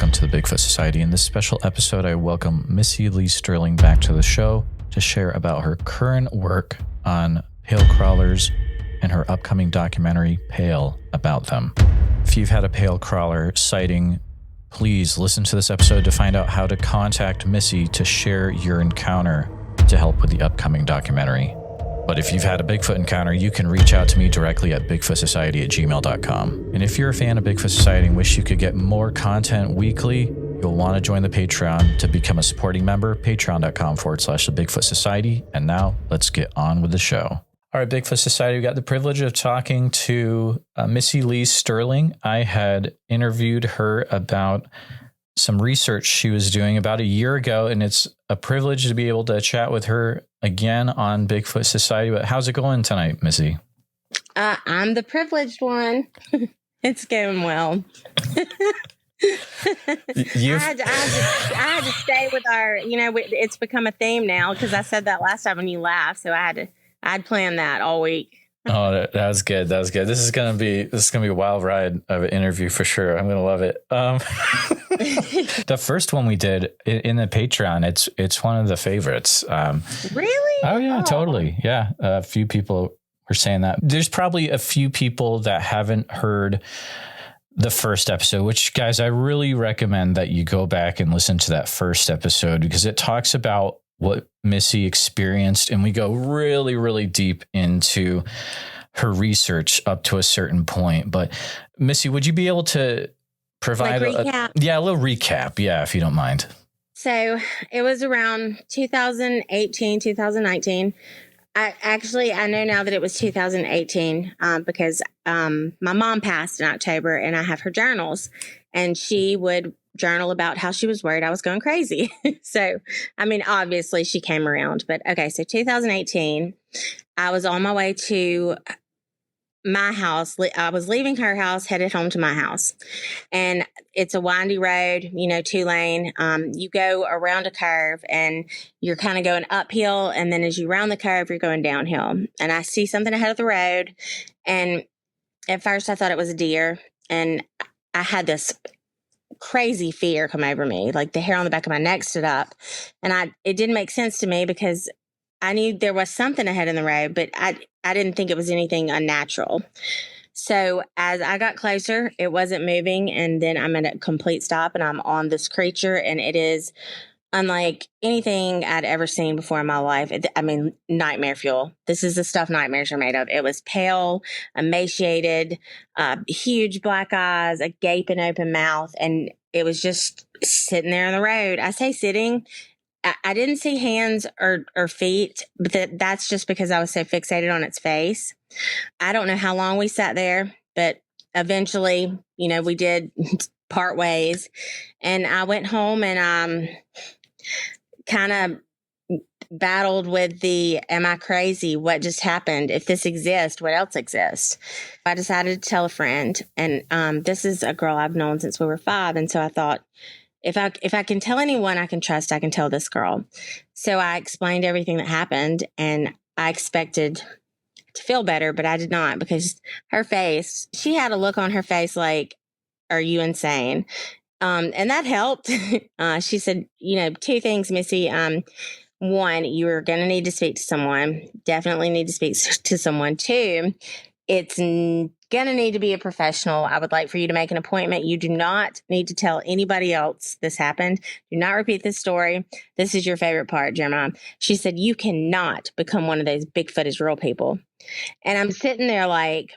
welcome to the Bigfoot Society. In this special episode, I welcome Missy Leigh Sterling back to the show to share about her current work on pale crawlers and her upcoming documentary, Pale, about them. If you've had a pale crawler sighting, please listen to this episode to find out how to contact Missy to share your encounter to help with the upcoming documentary. But if you've had a Bigfoot encounter, you can reach out to me directly at bigfootsociety@gmail.com. And if you're a fan of Bigfoot Society and wish you could get more content weekly, you'll want to join the Patreon to become a supporting member, patreon.com/the Bigfoot Society. And now let's get on with the show. All right, Bigfoot Society, we got the privilege of talking to Missy Leigh Sterling. I had interviewed her about some research she was doing about a year ago, and it's a privilege to be able to chat with her again on Bigfoot Society. But how's it going tonight, Missy? I'm the privileged one. It's going well. I had to stay with our, it's become a theme now because I said that last time and you laughed. So I'd planned that all week. Oh, that was good. That was good. This is gonna be a wild ride of an interview for sure. I'm gonna love it. The first one we did in the Patreon, it's one of the favorites. Really? Oh yeah, totally. Yeah, a few people were saying that. There's probably a few people that haven't heard the first episode, which, guys, I really recommend that you go back and listen to that first episode because it talks about what Missy experienced, and we go really, really deep into her research up to a certain point. But Missy, would you be able to provide a recap? A little recap? Yeah, if you don't mind. So it was around 2018, 2019. I know now that it was 2018 because my mom passed in October and I have her journals, and she would journal about how she was worried I was going crazy. So, obviously she came around, but okay. So 2018, I was on my way to my house. I was leaving her house, headed home to my house, and it's a windy road, 2-lane. You go around a curve and you're kind of going uphill. And then as you round the curve, you're going downhill. And I see something ahead of the road. And at first I thought it was a deer. And I had this crazy fear come over me, like the hair on the back of my neck stood up, and it didn't make sense to me because I knew there was something ahead in the road, but I didn't think it was anything unnatural. So as I got closer, it wasn't moving, and then I'm at a complete stop and I'm on this creature, and it is unlike anything I'd ever seen before in my life. Nightmare fuel. This is the stuff nightmares are made of. It was pale, emaciated, huge black eyes, a gaping open mouth, and it was just sitting there on the road. I say sitting. I didn't see hands or feet, but that's just because I was so fixated on its face. I don't know how long we sat there, but eventually, we did part ways, and I went home and kind of battled with am I crazy? What just happened? If this exists, what else exists? I decided to tell a friend, and this is a girl I've known since we were 5, and so I thought, if I can tell anyone I can trust, I can tell this girl. So I explained everything that happened, and I expected to feel better, but I did not, because her face, she had a look on her face like, are you insane? And that helped. She said, 2 things, Missy. 1, you're going to need to speak to someone. Definitely need to speak to someone. 2, it's going to need to be a professional. I would like for you to make an appointment. You do not need to tell anybody else this happened. Do not repeat this story. This is your favorite part, Jeremiah. She said, you cannot become one of those Bigfoot is real people. And I'm sitting there like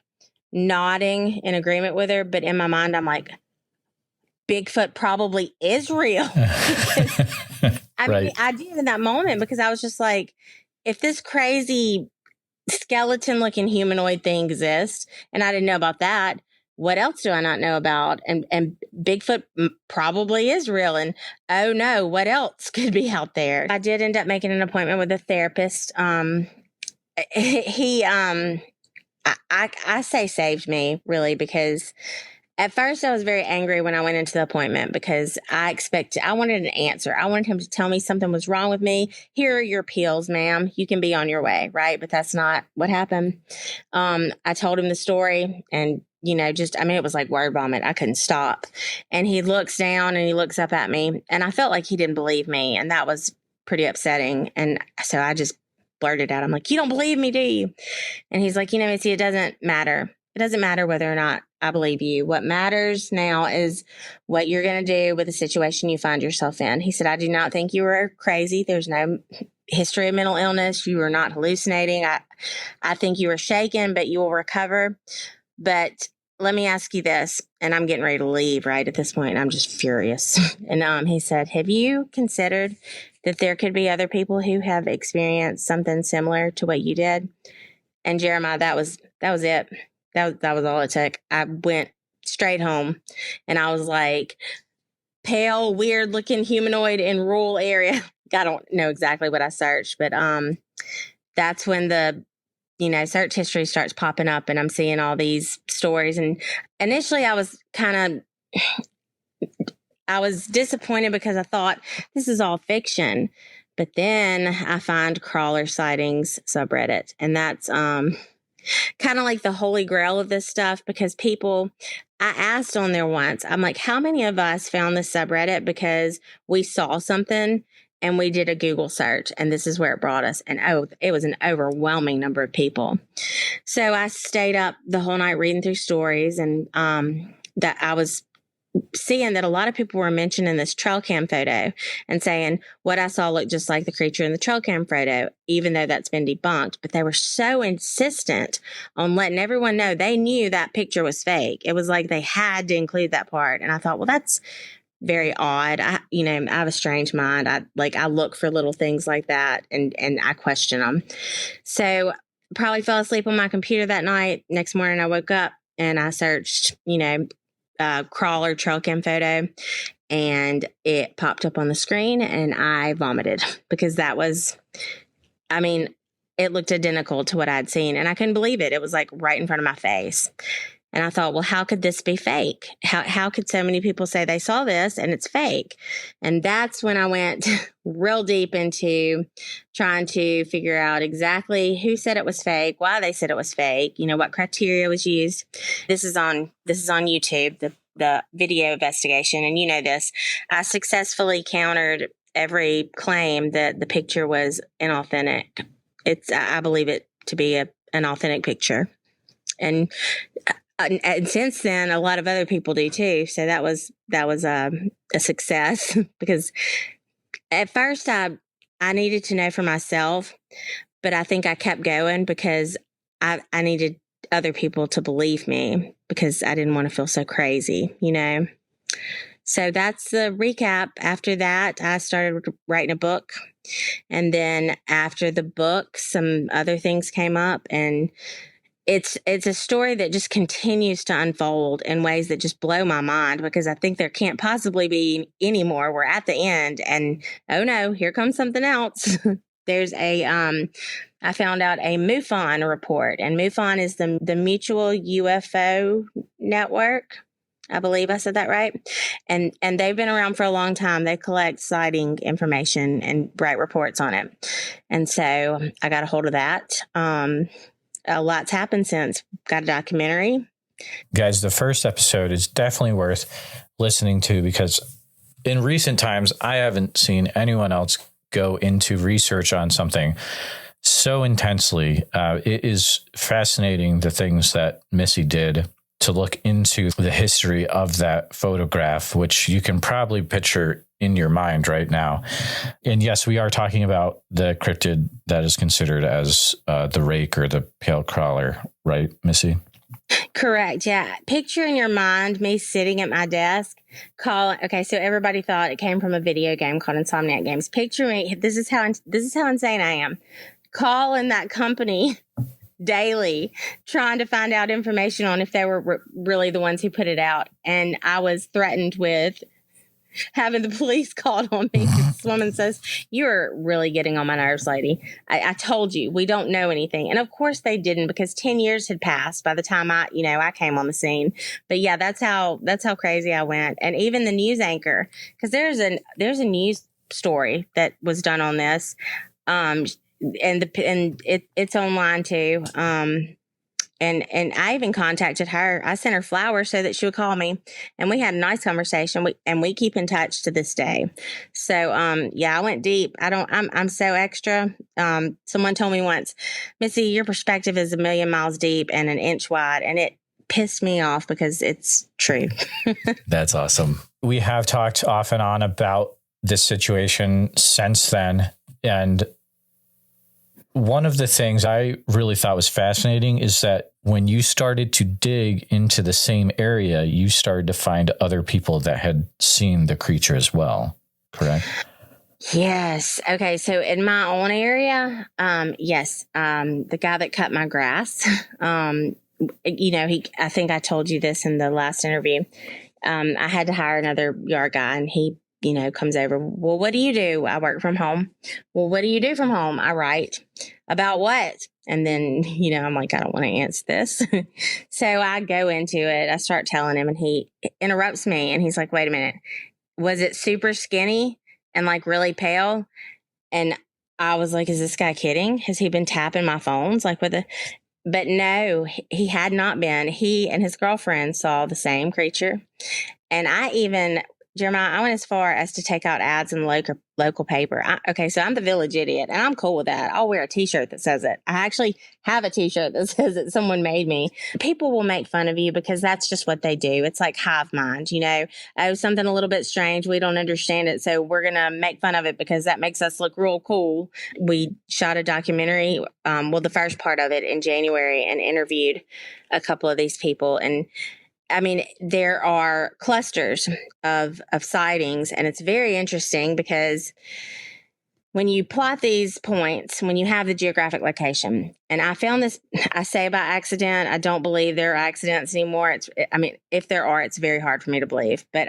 nodding in agreement with her. But in my mind, I'm like, Bigfoot probably is real. I did in that moment, because I was just like, if this crazy skeleton looking humanoid thing exists and I didn't know about that, what else do I not know about? And Bigfoot probably is real. And oh no, what else could be out there? I did end up making an appointment with a therapist. He I say saved me, really, because at first I was very angry when I went into the appointment, because I wanted an answer. I wanted him to tell me something was wrong with me. Here are your pills, ma'am. You can be on your way, right? But that's not what happened. I told him the story, and it was like word vomit. I couldn't stop. And he looks down and he looks up at me, and I felt like he didn't believe me. And that was pretty upsetting. And so I just blurted out, I'm like, you don't believe me, do you? And he's like, Missy, it doesn't matter. It doesn't matter whether or not I believe you. What matters now is what you're going to do with the situation you find yourself in. He said, I do not think you were crazy. There's no history of mental illness. You were not hallucinating. I think you were shaken, but you will recover. But let me ask you this, and I'm getting ready to leave right at this point. I'm just furious. And he said, have you considered that there could be other people who have experienced something similar to what you did? And Jeremiah, that was it. That was all it took. I went straight home, and I was like, pale, weird looking humanoid in rural area. I don't know exactly what I searched, but that's when the search history starts popping up, and I'm seeing all these stories. And initially I was disappointed because I thought this is all fiction. But then I find crawler sightings subreddit, and that's kind of like the holy grail of this stuff, because I asked on there once, I'm like, how many of us found this subreddit because we saw something and we did a Google search and this is where it brought us? And it was an overwhelming number of people. So I stayed up the whole night reading through stories, and that I was seeing that a lot of people were mentioning this trail cam photo and saying what I saw looked just like the creature in the trail cam photo, even though that's been debunked. But they were so insistent on letting everyone know they knew that picture was fake. It was like they had to include that part. And I thought, well, that's very odd. I have a strange mind. I look for little things like that, and I question them. So probably fell asleep on my computer that night. Next morning I woke up and I searched, crawler trail cam photo, and it popped up on the screen, and I vomited because it looked identical to what I'd seen, and I couldn't believe it. It was like right in front of my face. And I thought, well, how could this be fake? How could so many people say they saw this and it's fake? And that's when I went real deep into trying to figure out exactly who said it was fake, why they said it was fake, what criteria was used. This is on YouTube, the video investigation. And this, I successfully countered every claim that the picture was inauthentic. I believe it to be an authentic picture. And since then, a lot of other people do too. So that was a success because at first I needed to know for myself, but I think I kept going because I needed other people to believe me because I didn't want to feel so crazy, So that's the recap. After that, I started writing a book. And then after the book, some other things came up, and it's a story that just continues to unfold in ways that just blow my mind, because I think there can't possibly be any more. We're at the end, and oh no, here comes something else. There's I found out a MUFON report, and MUFON is the Mutual UFO Network. I believe I said that right. And they've been around for a long time. They collect sighting information and write reports on it. And so I got a hold of that. A lot's happened since. Got a documentary. Guys, the first episode is definitely worth listening to, because in recent times, I haven't seen anyone else go into research on something so intensely. It is fascinating, the things that Missy did to look into the history of that photograph, which you can probably picture in your mind right now. And yes, we are talking about the cryptid that is considered as the rake or the pale crawler, right, Missy? Correct. Yeah. Picture in your mind me sitting at my desk okay, so everybody thought it came from a video game called Insomniac Games. Picture me. This is how insane I am. Calling that company daily, trying to find out information on if they were really the ones who put it out. And I was threatened with having the police called on me. This woman says, "You're really getting on my nerves, lady. I told you, we don't know anything." And of course they didn't, because 10 years had passed by the time I came on the scene. But yeah, that's how crazy I went. And even the news anchor, because there's a news story that was done on this. And it's online too. And I even contacted her. I sent her flowers so that she would call me, and we had a nice conversation. We keep in touch to this day. So, yeah, I went deep. I'm so extra. Someone told me once, Missy, your perspective is a million miles deep and an inch wide. And it pissed me off because it's true. That's awesome. We have talked off and on about this situation since then. And one of the things I really thought was fascinating is that when you started to dig into the same area, you started to find other people that had seen the creature as well, correct? Yes. Okay. So in my own area, yes, the guy that cut my grass, I think I told you this in the last interview. I had to hire another yard guy, and he, comes over. Well, what do you do? I work from home. Well, what do you do from home? I write. About what? And then, I'm like, I don't want to answer this. So I go into it. I start telling him, and he interrupts me, and he's like, wait a minute. Was it super skinny and like really pale? And I was like, is this guy kidding? Has he been tapping my phones? But no, he had not been. He and his girlfriend saw the same creature. And Jeremiah, I went as far as to take out ads in the local paper. So I'm the village idiot, and I'm cool with that. I'll wear a t-shirt that says it. I actually have a t-shirt that says it. Someone made me. People will make fun of you because that's just what they do. It's like hive mind, oh, something a little bit strange. We don't understand it. So we're going to make fun of it because that makes us look real cool. We shot a documentary, the first part of it in January, and interviewed a couple of these people. And I mean, there are clusters of sightings, and it's very interesting because when you plot these points, when you have the geographic location, and I found this, I say by accident, I don't believe there are accidents anymore. If there are, it's very hard for me to believe. But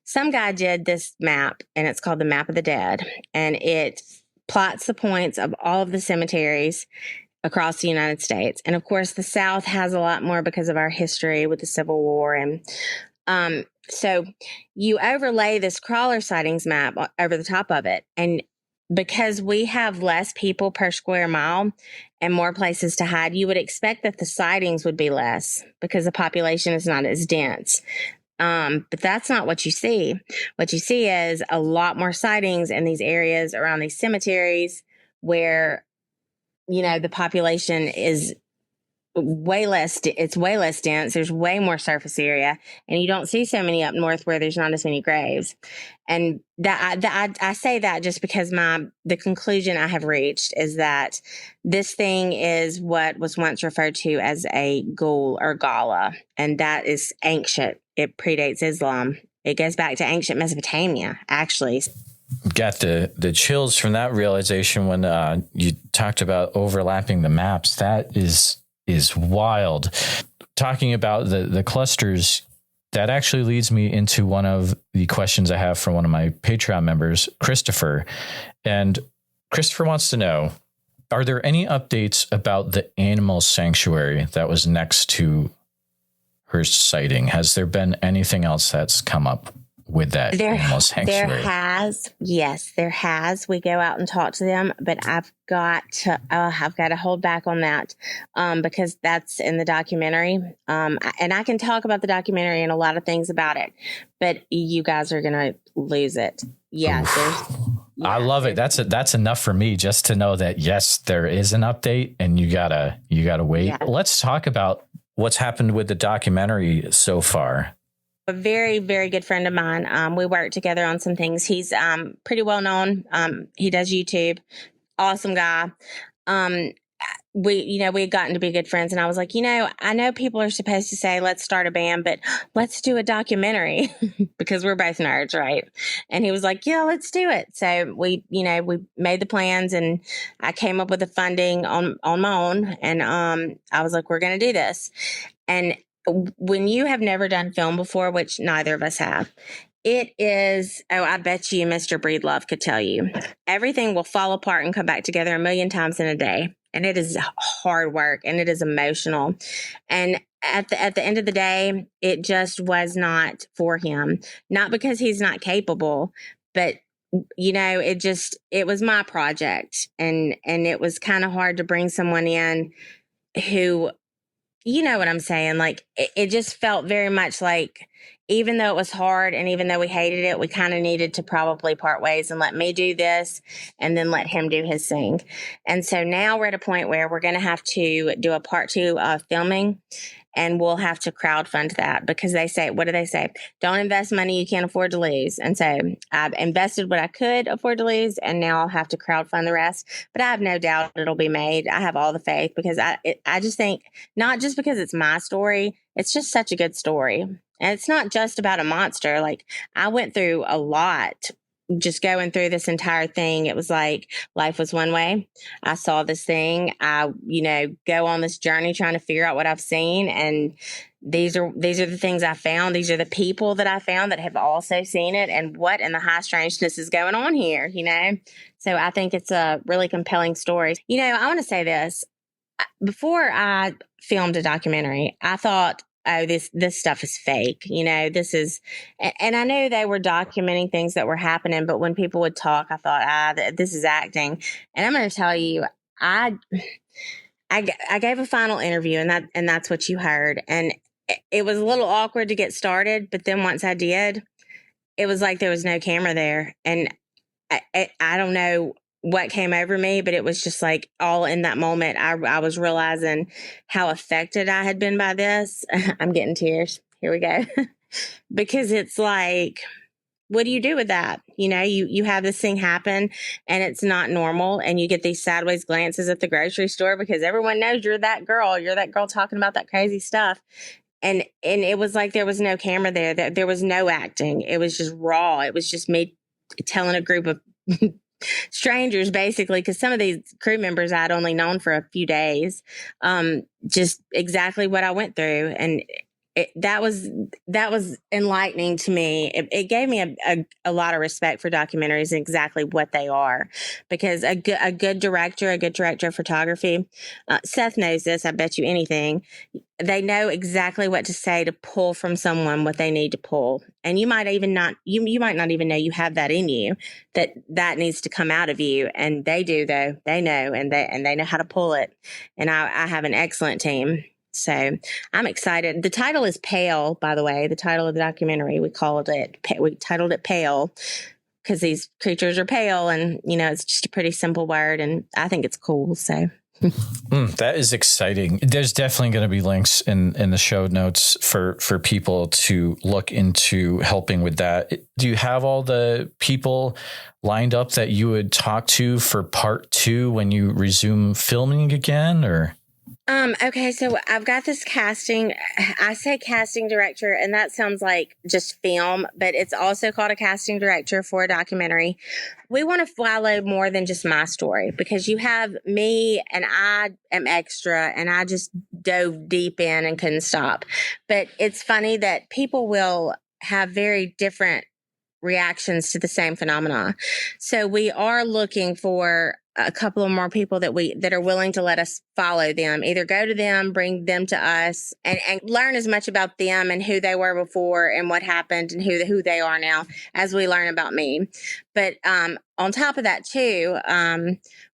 some guy did this map, and it's called the Map of the Dead, and it plots the points of all of the cemeteries across the United States. And of course, the South has a lot more because of our history with the Civil War. And so you overlay this crawler sightings map over the top of it. And because we have less people per square mile and more places to hide, you would expect that the sightings would be less because the population is not as dense. But that's not what you see. What you see is a lot more sightings in these areas around these cemeteries where the population is way less dense. There's way more surface area, and you don't see so many up north where there's not as many graves. And I say that just because the conclusion I have reached is that this thing is what was once referred to as a ghoul or gala, and that is ancient. It predates Islam. It goes back to ancient Mesopotamia, actually. Got the chills from that realization when you talked about overlapping the maps. That is wild. Talking about the clusters, that actually leads me into one of the questions I have from one of my Patreon members, Christopher. And Christopher wants to know, are there any updates about the animal sanctuary that was next to her sighting? Has there been anything else that's come up with that animal sanctuary? There has. Yes, there has. We go out and talk to them, but I've got to hold back on that because that's in the documentary. And I can talk about the documentary and a lot of things about it, but you guys are going to lose it. Yeah. I love it. That's enough for me just to know that, yes, there is an update, and you gotta wait. Yeah. Let's talk about what's happened with the documentary so far. A very, very good friend of mine. We work together on some things. He's pretty well known. He does YouTube. Awesome guy. We had gotten to be good friends, and I was like, I know people are supposed to say, let's start a band, but let's do a documentary because we're both nerds, right? And he was like, yeah, let's do it. So we made the plans, and I came up with the funding on my own. And I was like, we're going to do this. And when you have never done film before, which neither of us have, it is, I bet you Mr. Breedlove could tell you, everything will fall apart and come back together a million times in a day. And it is hard work, and it is emotional. And at the end of the day, it just was not for him. Not because he's not capable, but it was my project. And it was kind of hard to bring someone in who you know what I'm saying? Like, it just felt very much like, even though it was hard and even though we hated it, we kind of needed to probably part ways and let me do this and then let him do his thing. And so now we're at a point where we're going to have to do a part 2 of filming, and we'll have to crowdfund that, because they say, what do they say? Don't invest money you can't afford to lose. And so I've invested what I could afford to lose, and now I'll have to crowdfund the rest. But I have no doubt it'll be made. I have all the faith, because I just think, not just because it's my story, it's just such a good story. And it's not just about a monster. Like, I went through a lot just going through this entire thing. It was like life was one way. I saw this thing. I, go on this journey trying to figure out what I've seen. And these are the things I found. These are the people that I found that have also seen it. And what in the high strangeness is going on here, So I think it's a really compelling story. I want to say this. Before I filmed a documentary, I thought, oh, this stuff is fake. This is, and I knew they were documenting things that were happening, but when people would talk, I thought, this is acting. And I'm going to tell you, I gave a final interview, and that's what you heard. And it was a little awkward to get started, but then once I did, it was like there was no camera there. And I don't know what came over me, but it was just like all in that moment. I was realizing how affected I had been by this. I'm getting tears. Here we go. Because it's like, what do you do with that? You have this thing happen and it's not normal, and you get these sideways glances at the grocery store because everyone knows you're that girl. You're that girl talking about that crazy stuff. And it was like there was no camera there. There was no acting. It was just raw. It was just me telling a group of strangers, basically, because some of these crew members I'd only known for a few days, just exactly what I went through. And that was enlightening to me. It gave me a lot of respect for documentaries and exactly what they are, because a good director of photography, Seth knows this, I bet you anything. They know exactly what to say to pull from someone what they need to pull. And you might not even know you have that in you, that needs to come out of you. And they do, though. They know, and they know how to pull it. And I have an excellent team. So I'm excited. The title is Pale, by the way, the title of the documentary. We titled it Pale because these creatures are pale, and, it's just a pretty simple word, and I think it's cool. So. That is exciting. There's definitely going to be links in the show notes for people to look into helping with that. Do you have all the people lined up that you would talk to for part 2 when you resume filming again, or? Okay, so I've got this casting. I say casting director, and that sounds like just film, but it's also called a casting director for a documentary. We want to follow more than just my story, because you have me, and I am extra, and I just dove deep in and couldn't stop. But it's funny that people will have very different reactions to the same phenomena. So we are looking for a couple of more people that are willing to let us follow them, either go to them, bring them to us, and learn as much about them and who they were before and what happened and who they are now as we learn about me. But on top of that too,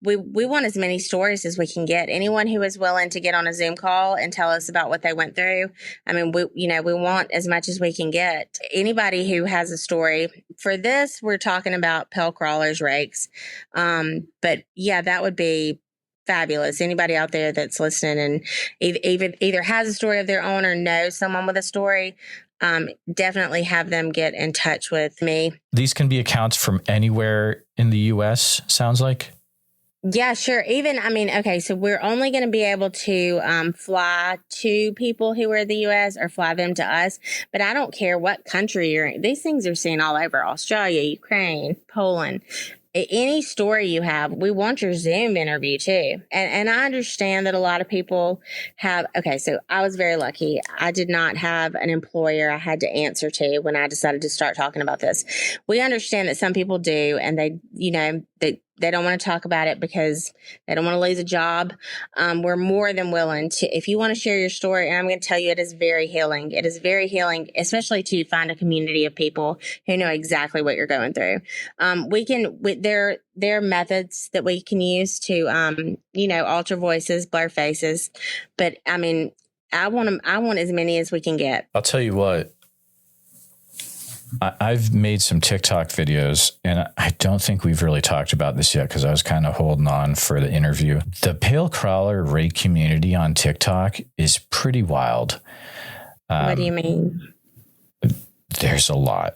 we want as many stories as we can get. Anyone who is willing to get on a Zoom call and tell us about what they went through. I mean, we want as much as we can get. Anybody who has a story. For this, we're talking about pale crawlers, rakes. But yeah, that would be fabulous. Anybody out there that's listening and either has a story of their own or knows someone with a story, definitely have them get in touch with me. These can be accounts from anywhere in the U.S., sounds like? Yeah, sure. Okay, so we're only going to be able to fly to people who are in the U.S. or fly them to us. But I don't care what country you're in. These things are seen all over: Australia, Ukraine, Poland. Any story you have, we want your Zoom interview too. And I understand that a lot of people have, okay, so I was very lucky. I did not have an employer I had to answer to when I decided to start talking about this. We understand that some people do, and they don't want to talk about it because they don't want to lose a job. We're more than willing to, if you want to share your story, and I'm going to tell you, it is very healing. It is very healing, especially to find a community of people who know exactly what you're going through. There are methods that we can use to, alter voices, blur faces. But I mean, I want them. I want as many as we can get. I'll tell you what. I've made some TikTok videos, and I don't think we've really talked about this yet because I was kind of holding on for the interview. The pale crawler rake community on TikTok is pretty wild. What do you mean? There's a lot.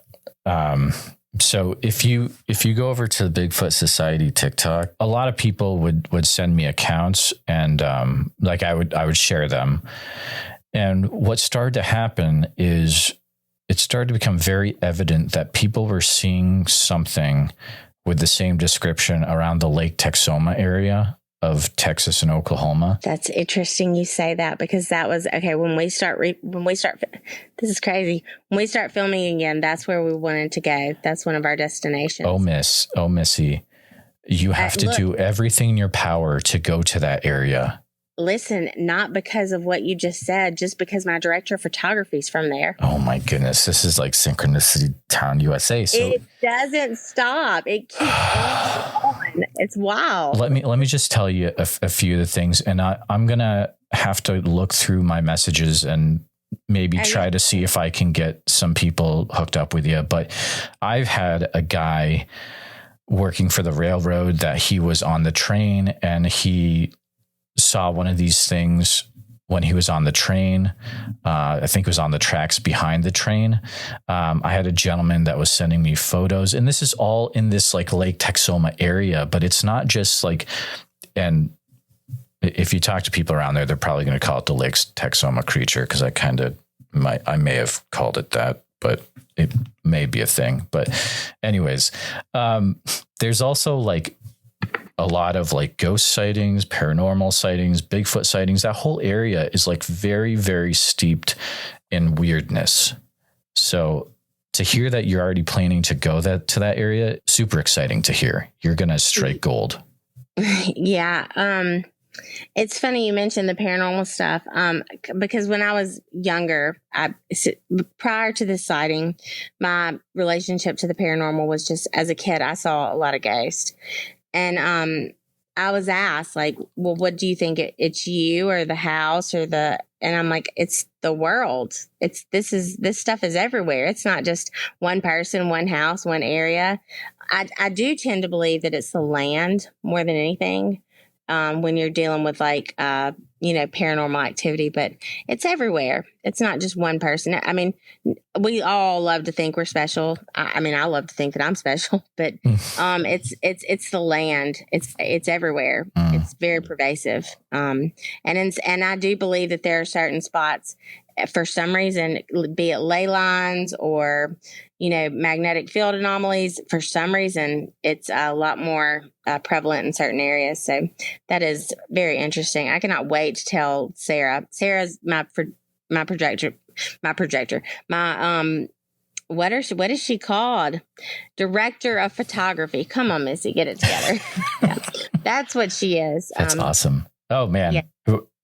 So if you go over to the Bigfoot Society TikTok, a lot of people would send me accounts, and like I would share them. And what started to happen is it started to become very evident that people were seeing something with the same description around the Lake Texoma area of Texas and Oklahoma. That's interesting you say that, because that was okay. When we start, this is crazy. When we start filming again, that's where we wanted to go. That's one of our destinations. Oh, Missy, you have to do everything in your power to go to that area. Listen, not because of what you just said, just because my director of photography is from there. Oh my goodness. This is like Synchronicity Town, USA. So it doesn't stop. It keeps on. It's wild. Let me just tell you a few of the things, and I'm going to have to look through my messages and maybe try to see if I can get some people hooked up with you. But I've had a guy working for the railroad that he was on the train, and he saw one of these things when he was on the train. I think it was on the tracks behind the train. I had a gentleman that was sending me photos, and this is all in this like Lake Texoma area, but it's not just like, and if you talk to people around there, they're probably going to call it the Lake Texoma creature, because I may have called it that, but it may be a thing. But anyways, there's also like a lot of like ghost sightings, paranormal sightings, Bigfoot sightings. That whole area is like very, very steeped in weirdness. So to hear that you're already planning to go to that area, super exciting to hear. You're going to strike gold. Yeah. It's funny you mentioned the paranormal stuff, because when I was younger, prior to this sighting, my relationship to the paranormal was just, as a kid, I saw a lot of ghosts. And I was asked, like, well, what do you think? It's you or the house or and I'm like, it's the world. This stuff is everywhere. It's not just one person, one house, one area. I do tend to believe that it's the land more than anything. When you're dealing with like, paranormal activity, but it's everywhere. It's not just one person. I mean, we all love to think we're special. I love to think that I'm special, but, it's the land. It's everywhere. It's very pervasive. And I do believe that there are certain spots, for some reason, be it ley lines or, magnetic field anomalies, for some reason, it's a lot more prevalent in certain areas. So that is very interesting. I cannot wait to tell Sarah. Sarah's my projector. What is she called? Director of photography. Come on, Missy, get it together. Yeah, that's what she is. That's awesome. Oh man. Yeah.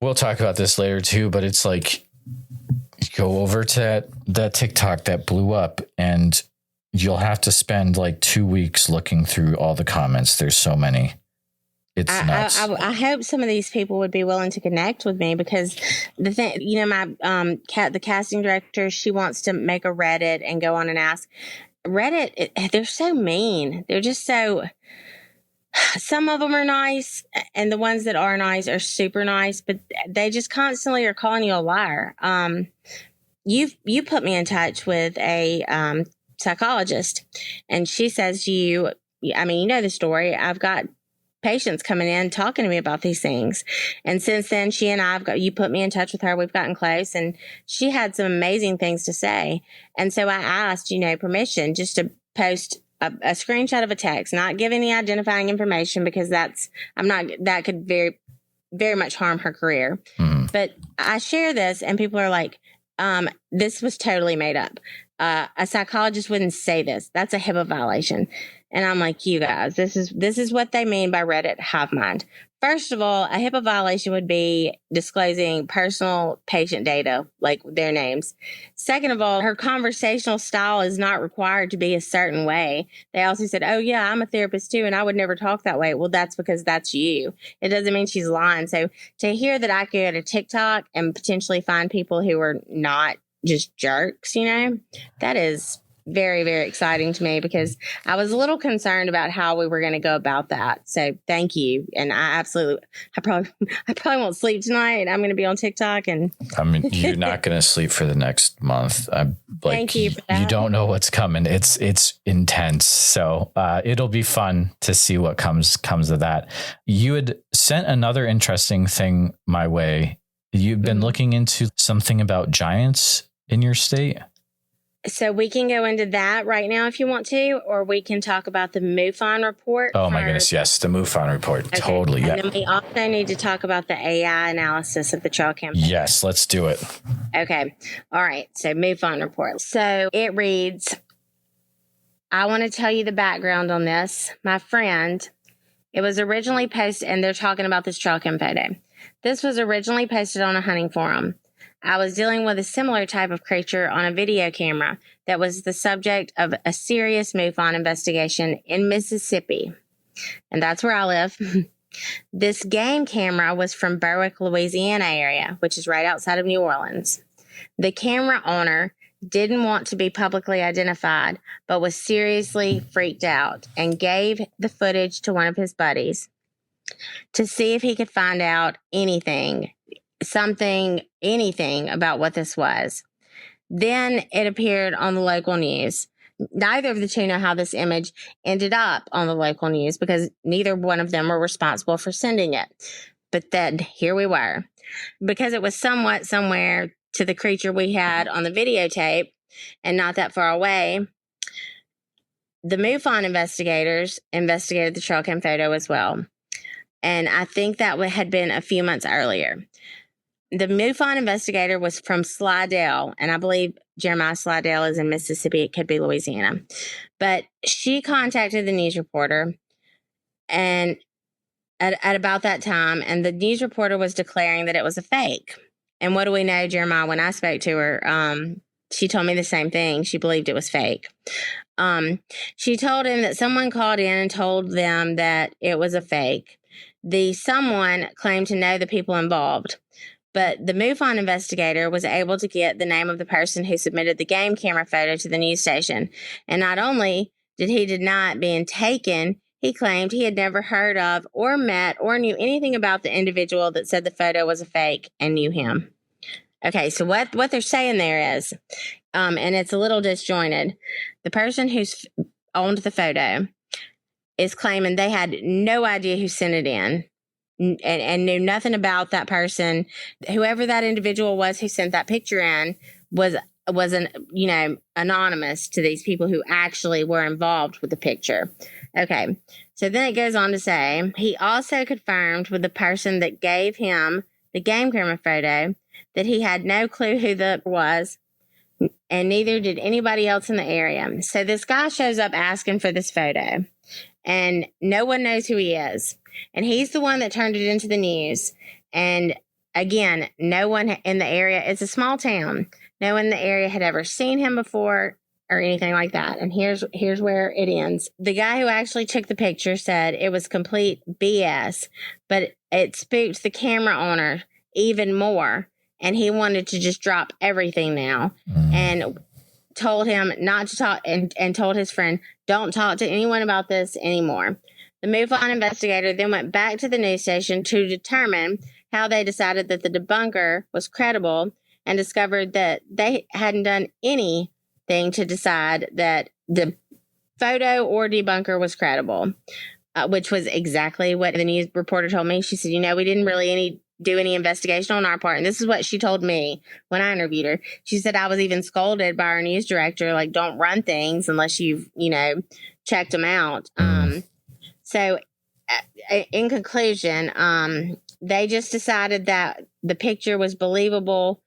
We'll talk about this later too, but it's like, go over to that TikTok that blew up, and you'll have to spend like 2 weeks looking through all the comments. There's so many. It's nuts. I hope some of these people would be willing to connect with me, because the thing, my the casting director, she wants to make a Reddit and go on and ask. Reddit, they're so mean. They're just so. Some of them are nice, and the ones that are nice are super nice, but they just constantly are calling you a liar. You put me in touch with a psychologist, and she says to you, the story. I've got patients coming in talking to me about these things, and since then, she and you put me in touch with her. We've gotten close, and she had some amazing things to say, and so I asked, permission just to post a screenshot of a text, not give any identifying information, because that could very, very much harm her career. But I share this, and people are like, this was totally made up. A psychologist wouldn't say this. That's a HIPAA violation. And I'm like, you guys, this is what they mean by Reddit hive mind. First of all, a HIPAA violation would be disclosing personal patient data, like their names. Second of all, her conversational style is not required to be a certain way. They also said, oh, yeah, I'm a therapist too, and I would never talk that way. Well, that's because that's you. It doesn't mean she's lying. So to hear that I could go to TikTok and potentially find people who are not just jerks, that is very, very exciting to me, because I was a little concerned about how we were going to go about that. So thank you. And I probably won't sleep tonight. I'm going to be on TikTok, and I mean, you're not going to sleep for the next month. Thank you for that. You don't know what's coming. It's intense. So it'll be fun to see what comes of that. You had sent another interesting thing my way. You've been looking into something about giants in your state. So we can go into that right now if you want to, or we can talk about the MUFON report. Oh my goodness, yes, the MUFON report. Okay. Totally. And then we also need to talk about the AI analysis of the trail campaign. Yes, let's do it. Okay. All right. So MUFON report. So it reads, I want to tell you the background on this. My friend, it was originally posted, and they're talking about this trail cam photo. This was originally posted on a hunting forum. I was dealing with a similar type of creature on a video camera that was the subject of a serious MUFON investigation in Mississippi. And that's where I live. This game camera was from Berwick, Louisiana area, which is right outside of New Orleans. The camera owner didn't want to be publicly identified, but was seriously freaked out and gave the footage to one of his buddies to see if he could find out anything about what this was. Then it appeared on the local news. Neither of the two know how this image ended up on the local news, because neither one of them were responsible for sending it. But then here we were. Because it was somewhat somewhere to the creature we had on the videotape and not that far away, the MUFON investigators investigated the trail cam photo as well. And I think that had been a few months earlier. The MUFON investigator was from Slidell, and I believe Jeremiah Slidell is in Mississippi. It could be Louisiana. But she contacted the news reporter and at about that time, and the news reporter was declaring that it was a fake. And what do we know, Jeremiah? When I spoke to her, she told me the same thing. She believed it was fake. She told him that someone called in and told them that it was a fake. The someone claimed to know the people involved. But the MUFON investigator was able to get the name of the person who submitted the game camera photo to the news station. And not only did he deny it being taken, he claimed he had never heard of or met or knew anything about the individual that said the photo was a fake and knew him. Okay, so what they're saying there is, and it's a little disjointed, the person who's owned the photo is claiming they had no idea who sent it in. And knew nothing about that person. Whoever that individual was who sent that picture in was anonymous to these people who actually were involved with the picture. Okay, so then it goes on to say, he also confirmed with the person that gave him the game camera photo that he had no clue who that was, and neither did anybody else in the area. So this guy shows up asking for this photo, and no one knows who he is. And he's the one that turned it into the news. And again, no one in the area, it's a small town. No one in the area had ever seen him before or anything like that. And here's where it ends. The guy who actually took the picture said it was complete BS, but it spooked the camera owner even more. And he wanted to just drop everything now, and told him not to talk, and told his friend, don't talk to anyone about this anymore. The MUFON investigator then went back to the news station to determine how they decided that the debunker was credible, and discovered that they hadn't done anything to decide that the photo or debunker was credible, which was exactly what the news reporter told me. She said, we didn't really do any investigation on our part. And this is what she told me when I interviewed her. She said, I was even scolded by our news director, like, don't run things unless you've, checked them out. So in conclusion, they just decided that the picture was believable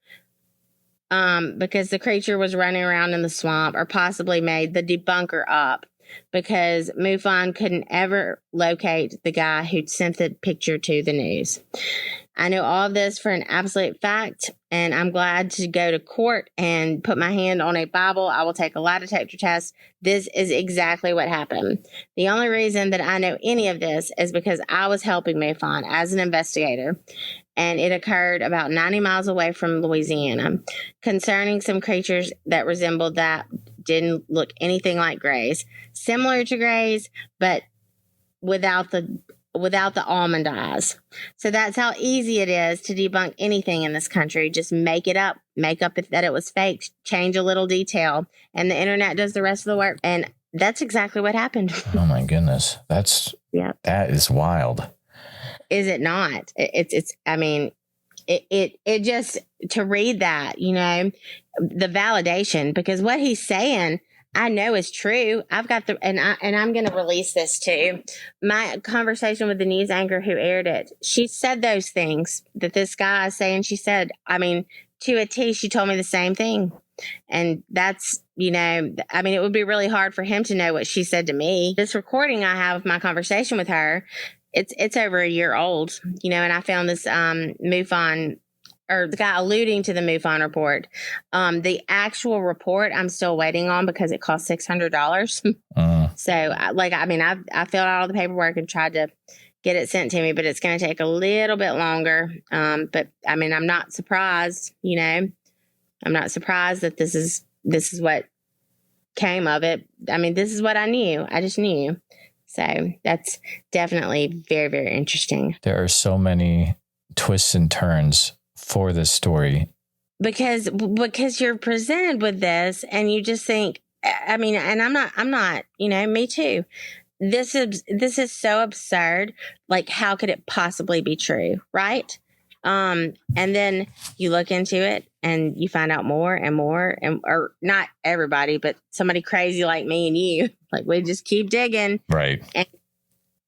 because the creature was running around in the swamp, or possibly made the debunker up. because MUFON couldn't ever locate the guy who'd sent the picture to the news. I know all of this for an absolute fact, and I'm glad to go to court and put my hand on a Bible. I will take a lie detector test. This is exactly what happened. The only reason that I know any of this is because I was helping MUFON as an investigator, and it occurred about 90 miles away from Louisiana, concerning some creatures that resembled that didn't look anything like grays, similar to grays, but without the almond eyes. So that's how easy it is to debunk anything in this country. Just make it up, that it was fake, change a little detail, and the internet does the rest of the work. And that's exactly what happened. Oh my goodness. That is wild. Is it not? It just, to read that, the validation, because what he's saying, I know is true. I've got and I'm going to release this too. My conversation with the news anchor who aired it, she said those things that this guy is saying. She said, to a T, she told me the same thing. And that's, it would be really hard for him to know what she said to me. This recording I have of my conversation with her, it's over a year old, and I found this MUFON, or the guy alluding to the MUFON report. The actual report I'm still waiting on because it cost $600. So I filled out all the paperwork and tried to get it sent to me, but it's going to take a little bit longer. But I'm not surprised, I'm not surprised that this is what came of it. This is what I knew. I just knew. So that's definitely very, very interesting. There are so many twists and turns for this story, because you're presented with this and you just think, and I'm not, me too. This is so absurd. Like, how could it possibly be true? Right. And then you look into it and you find out more and more, or not everybody, but somebody crazy like me and you, like, we just keep digging. Right. And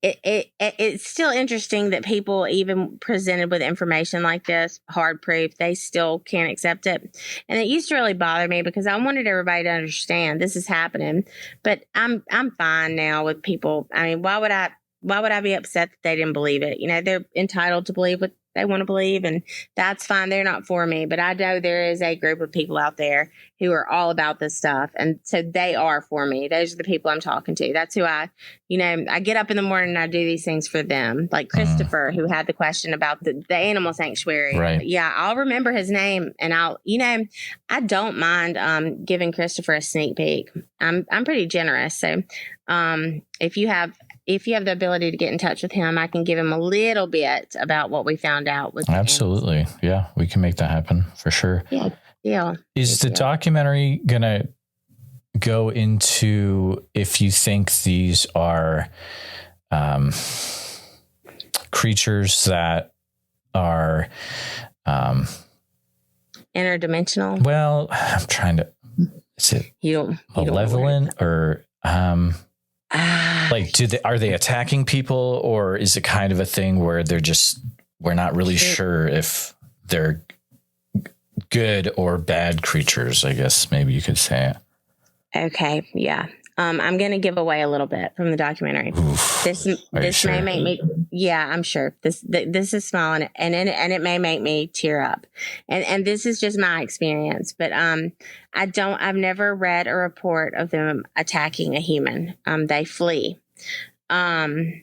it's still interesting that people, even presented with information like this, hard proof, they still can't accept it. And it used to really bother me because I wanted everybody to understand this is happening. But I'm fine now with people. Why would I be upset that they didn't believe it? They're entitled to believe what they want to believe, and that's fine. They're not for me, but I know there is a group of people out there who are all about this stuff, and so they are for me. Those are the people I'm talking to. That's who I get up in the morning and I do these things for them. Like Christopher, who had the question about the animal sanctuary. Right. Yeah, I'll remember his name, and I don't mind giving Christopher a sneak peek. I'm pretty generous, so if you have the ability to get in touch with him, I can give him a little bit about what we found out with. Absolutely. Yeah, we can make that happen for sure. Yeah. Is the documentary going to go into if you think these are creatures that are interdimensional? Well, I'm trying to, is it malevolent or like, are they attacking people, or is it kind of a thing where we're not really sure if they're good or bad creatures, I guess maybe you could say it. Okay. Yeah. I'm going to give away a little bit from the documentary. Oof. This may make me, I'm sure this is small and it may make me tear up. And this is just my experience, but, I've never read a report of them attacking a human. They flee. And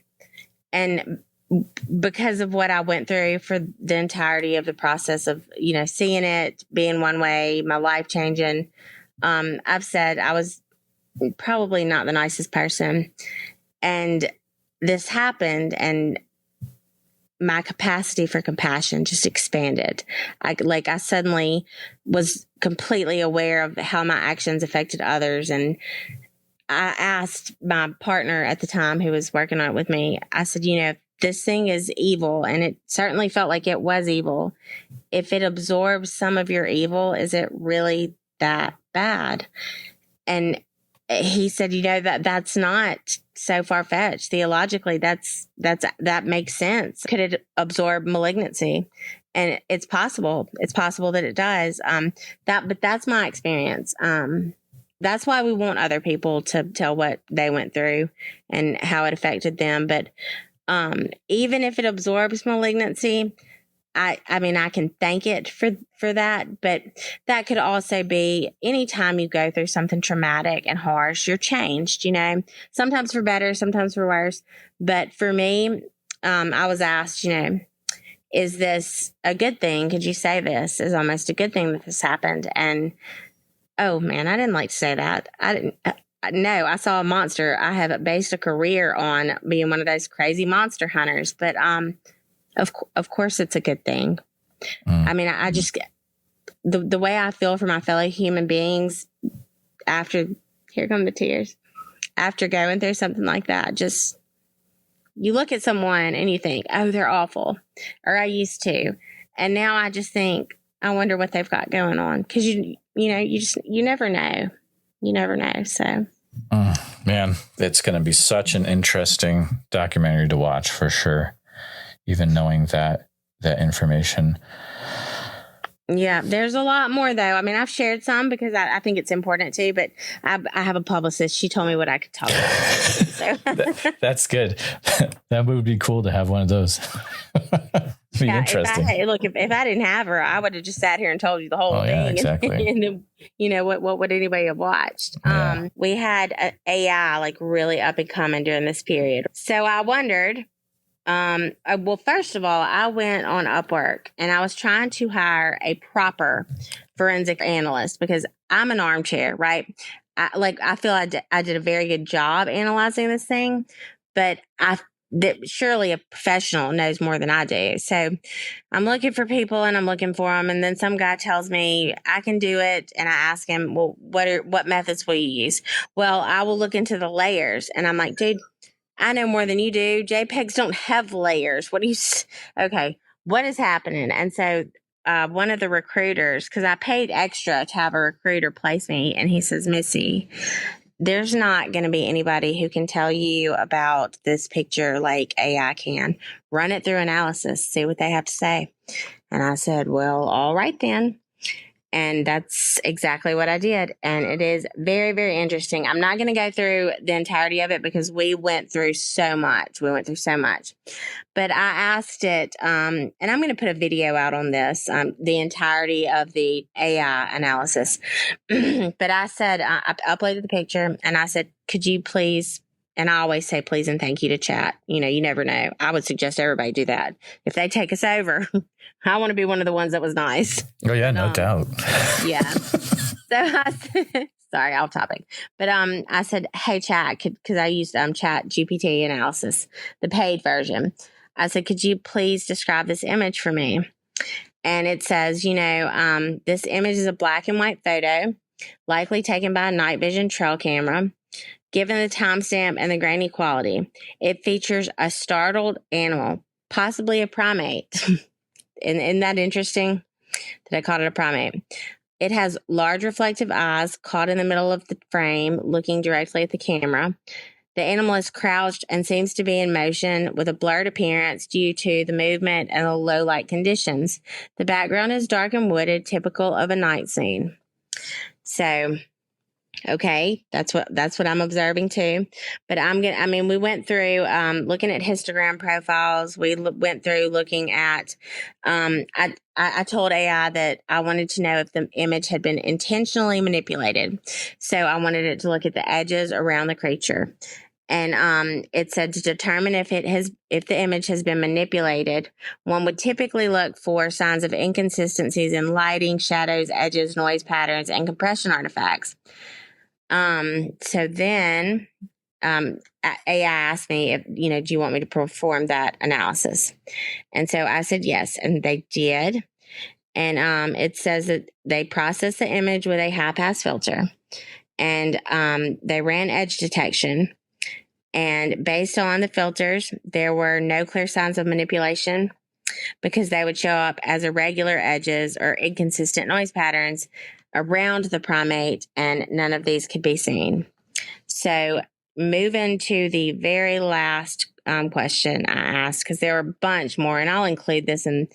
because of what I went through for the entirety of the process of, seeing it being one way, my life changing, I've said I was probably not the nicest person, and this happened, and my capacity for compassion just expanded. I suddenly was completely aware of how my actions affected others. And I asked my partner at the time who was working on it with me, I said, this thing is evil, and it certainly felt like it was evil. If it absorbs some of your evil, is it really that bad? And he said, that's not so far-fetched. Theologically, that makes sense. Could it absorb malignancy? And it's possible. It's possible that it does. But that's my experience. that's why we want other people to tell what they went through and how it affected them. But even if it absorbs malignancy, I mean, I can thank it for that, but that could also be anytime you go through something traumatic and harsh, you're changed, sometimes for better, sometimes for worse. But for me, I was asked, is this a good thing? Could you say this is almost a good thing that this happened? And oh man, I didn't like to say that. No, I saw a monster. I have based a career on being one of those crazy monster hunters, but, of course it's a good thing. I mean, I just, the way I feel for my fellow human beings after, here come the tears, after going through something like that, just, you look at someone and you think, oh, they're awful, or I used to. And now I just think, I wonder what they've got going on. Cause you never know. You never know. So. Man, it's going to be such an interesting documentary to watch for sure. Even knowing that information. Yeah, there's a lot more though. I mean, I've shared some because I think it's important too, but I have a publicist. She told me what I could talk about. So. That's good. That would be cool to have one of those. Be interesting. If I didn't have her, I would have just sat here and told you the whole thing. Yeah, exactly. And then, what would anybody have watched? Yeah. We had AI like really up and coming during this period. So I wondered, well, first of all, I went on Upwork and I was trying to hire a proper forensic analyst because I'm an armchair, right? I feel I did a very good job analyzing this thing, but surely a professional knows more than I do. So I'm looking for people and I'm looking for them. And then some guy tells me I can do it. And I ask him, well, what methods will you use? Well, I will look into the layers. And I'm like, dude, I know more than you do. JPEGs don't have layers. Okay, what is happening? And so one of the recruiters, because I paid extra to have a recruiter place me, and he says, Missy, there's not going to be anybody who can tell you about this picture like AI can. Run it through analysis, see what they have to say. And I said, well, all right then. And that's exactly what I did. And it is very, very interesting. I'm not going to go through the entirety of it because we went through so much. But I asked it, and I'm going to put a video out on this, the entirety of the AI analysis. But I said, I uploaded the picture and I said, could you please, and I always say please and thank you to chat. You never know. I would suggest everybody do that. If they take us over, I want to be one of the ones that was nice. Oh yeah, no doubt. Yeah. So I said, sorry, off topic. But I said, hey chat, because I used Chat GPT analysis, the paid version. I said, could you please describe this image for me? And it says, this image is a black and white photo, likely taken by a night vision trail camera. Given the timestamp and the grainy quality, it features a startled animal, possibly a primate. Isn't that interesting that I called it a primate? It has large reflective eyes caught in the middle of the frame, looking directly at the camera. The animal is crouched and seems to be in motion with a blurred appearance due to the movement and the low light conditions. The background is dark and wooded, typical of a night scene. So, okay, that's what I'm observing too. But we went through looking at histogram profiles. We went through looking at, I told AI that I wanted to know if the image had been intentionally manipulated. So I wanted it to look at the edges around the creature. And it said to determine if the image has been manipulated, one would typically look for signs of inconsistencies in lighting, shadows, edges, noise patterns, and compression artifacts. So then AI asked me if, do you want me to perform that analysis? And so I said yes, and they did. And it says that they processed the image with a high pass filter, and they ran edge detection. And based on the filters, there were no clear signs of manipulation because they would show up as irregular edges or inconsistent noise patterns around the primate, and none of these could be seen. So moving to the very last question I asked, because there are a bunch more, and I'll include this in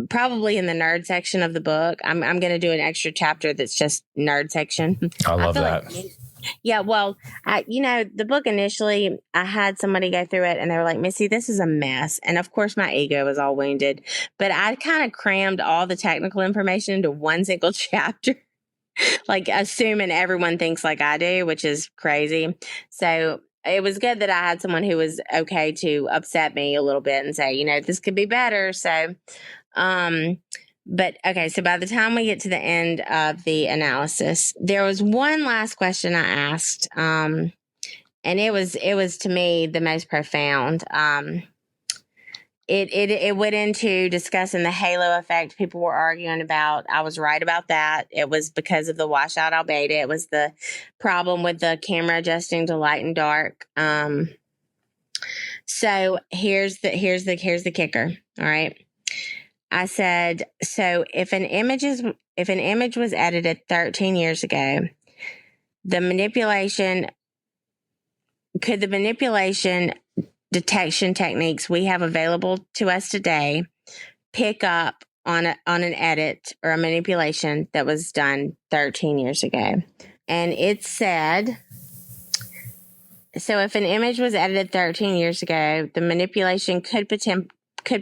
probably in the nerd section of the book. I'm going to do an extra chapter that's just nerd section. I love that. Yeah, well, the book initially, I had somebody go through it and they were like, Missy, this is a mess. And of course, my ego was all wounded, but I kind of crammed all the technical information into one single chapter, like assuming everyone thinks like I do, which is crazy. So it was good that I had someone who was okay to upset me a little bit and say, this could be better. So, but okay, so by the time we get to the end of the analysis, there was one last question I asked, and it was to me the most profound. It went into discussing the halo effect people were arguing about. I was right about that. It was because of the washout albedo. It was the problem with the camera adjusting to light and dark. So here's the kicker. All right. I said, so if an image was edited 13 years ago, the manipulation detection techniques we have available to us today pick up on an edit or a manipulation that was done 13 years ago? And it said, so if an image was edited 13 years ago, the manipulation could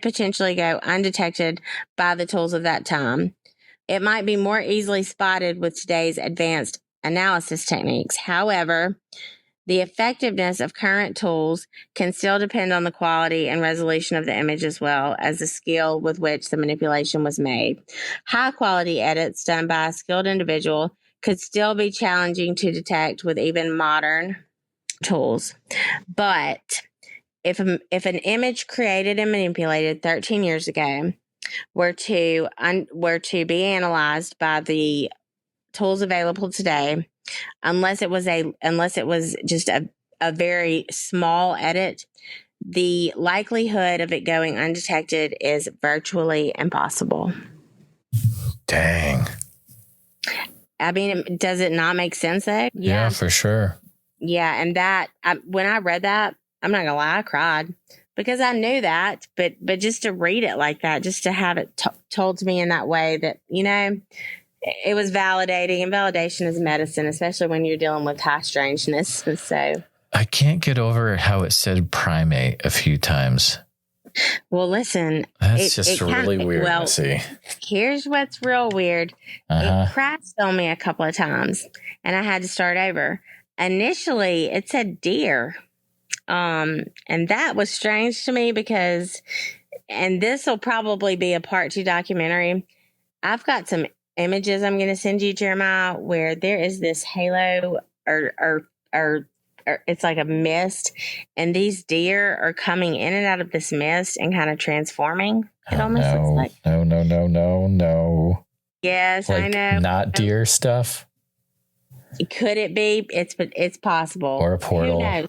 potentially go undetected by the tools of that time. It might be more easily spotted with today's advanced analysis techniques. However, the effectiveness of current tools can still depend on the quality and resolution of the image as well as the skill with which the manipulation was made. High quality edits done by a skilled individual could still be challenging to detect with even modern tools. But if an image created and manipulated 13 years ago were to be analyzed by the tools available today, unless it was just a very small edit, the likelihood of it going undetected is virtually impossible. Dang. I mean, does it not make sense though? Yeah, for sure. Yeah, and when I read that, I'm not gonna lie, I cried because I knew that, but just to read it like that, just to have it told to me in that way, that it was validating, and validation is medicine, especially when you're dealing with high strangeness. And so I can't get over how it said primate a few times. Well, listen, that's just really weird. Well, Missy. Here's what's real weird. It crashed on me a couple of times, and I had to start over. Initially, it said deer. And that was strange to me because, and this will probably be a part 2 documentary. I've got some images I'm going to send you, Jeremiah, where there is this halo or it's like a mist, and these deer are coming in and out of this mist and kind of transforming. It almost looks like no. Yes, like, I know. Not deer stuff. Could it be? It's possible. Or a portal. Who knows?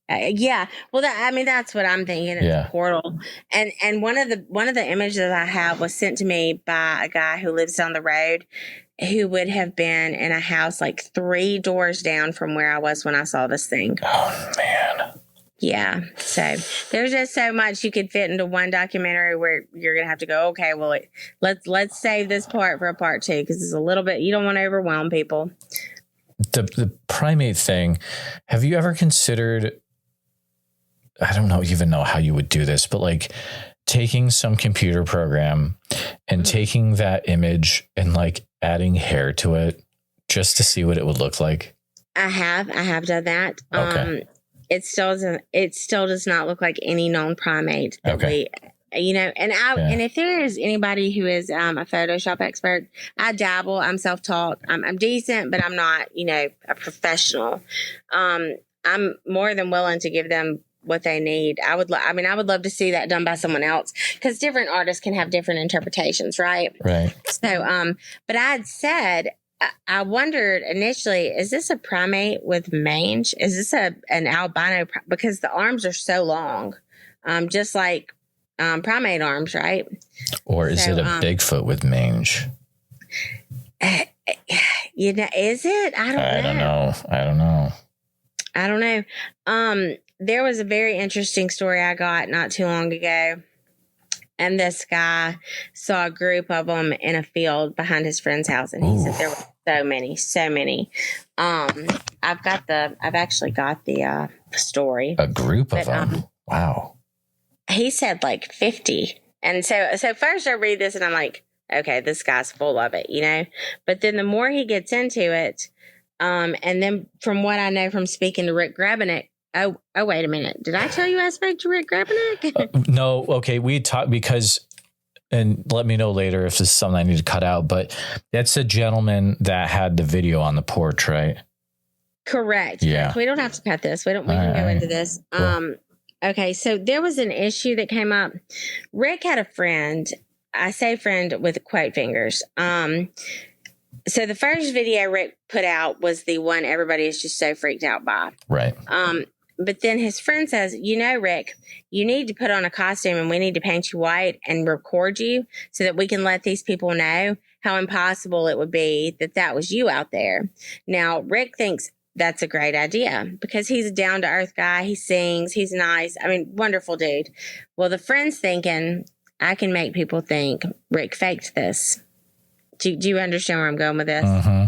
Yeah. Well, that's what I'm thinking. It's a portal. And one of the images I have was sent to me by a guy who lives down the road, who would have been in a house like 3 doors down from where I was when I saw this thing. Oh man. Yeah. So there's just so much you could fit into one documentary where you're going to have to go, okay, well, let's save this part for a part 2, because it's a little bit, you don't want to overwhelm people. The primate thing. Have you ever considered, I don't even know how you would do this, but like taking some computer program and taking that image and like adding hair to it just to see what it would look like? I have done that. Okay. It still does not look like any known primate that okay. And if there is anybody who is a Photoshop expert, I dabble, I'm self-taught, I'm decent, but I'm not, a professional. I'm more than willing to give them what they need. I would love to see that done by someone else, because different artists can have different interpretations, right? Right. So, but I had said, I wondered initially, is this a primate with mange? Is this an albino? Because the arms are so long, just like primate arms, right? Or is it a Bigfoot with mange? Is it? I don't know. I don't know. I don't know. There was a very interesting story I got not too long ago. And this guy saw a group of them in a field behind his friend's house. And he said there were so many. I've actually got the story. A group of them. Wow. He said like 50. And so first I read this and I'm like, okay, this guy's full of it, you know? But then the more he gets into it, and then from what I know from speaking to Rick Grabenek, oh, wait a minute. Did I tell you I spoke to Rick Grabenek? No. Okay. We talked because, and let me know later if this is something I need to cut out, but that's the gentleman that had the video on the porch, right? Correct. Yeah. We don't have to cut this. We can go into this. Cool. Okay. So there was an issue that came up. Rick had a friend. I say friend with quote fingers. So the first video Rick put out was the one everybody is just so freaked out by. Right. But then his friend says, you know, Rick, you need to put on a costume and we need to paint you white and record you so that we can let these people know how impossible it would be that was you out there. Now, Rick thinks that's a great idea because he's a down to earth guy. He sings. He's nice. I mean, wonderful dude. Well, the friend's thinking, I can make people think Rick faked this. Do you understand where I'm going with this? Uh-huh.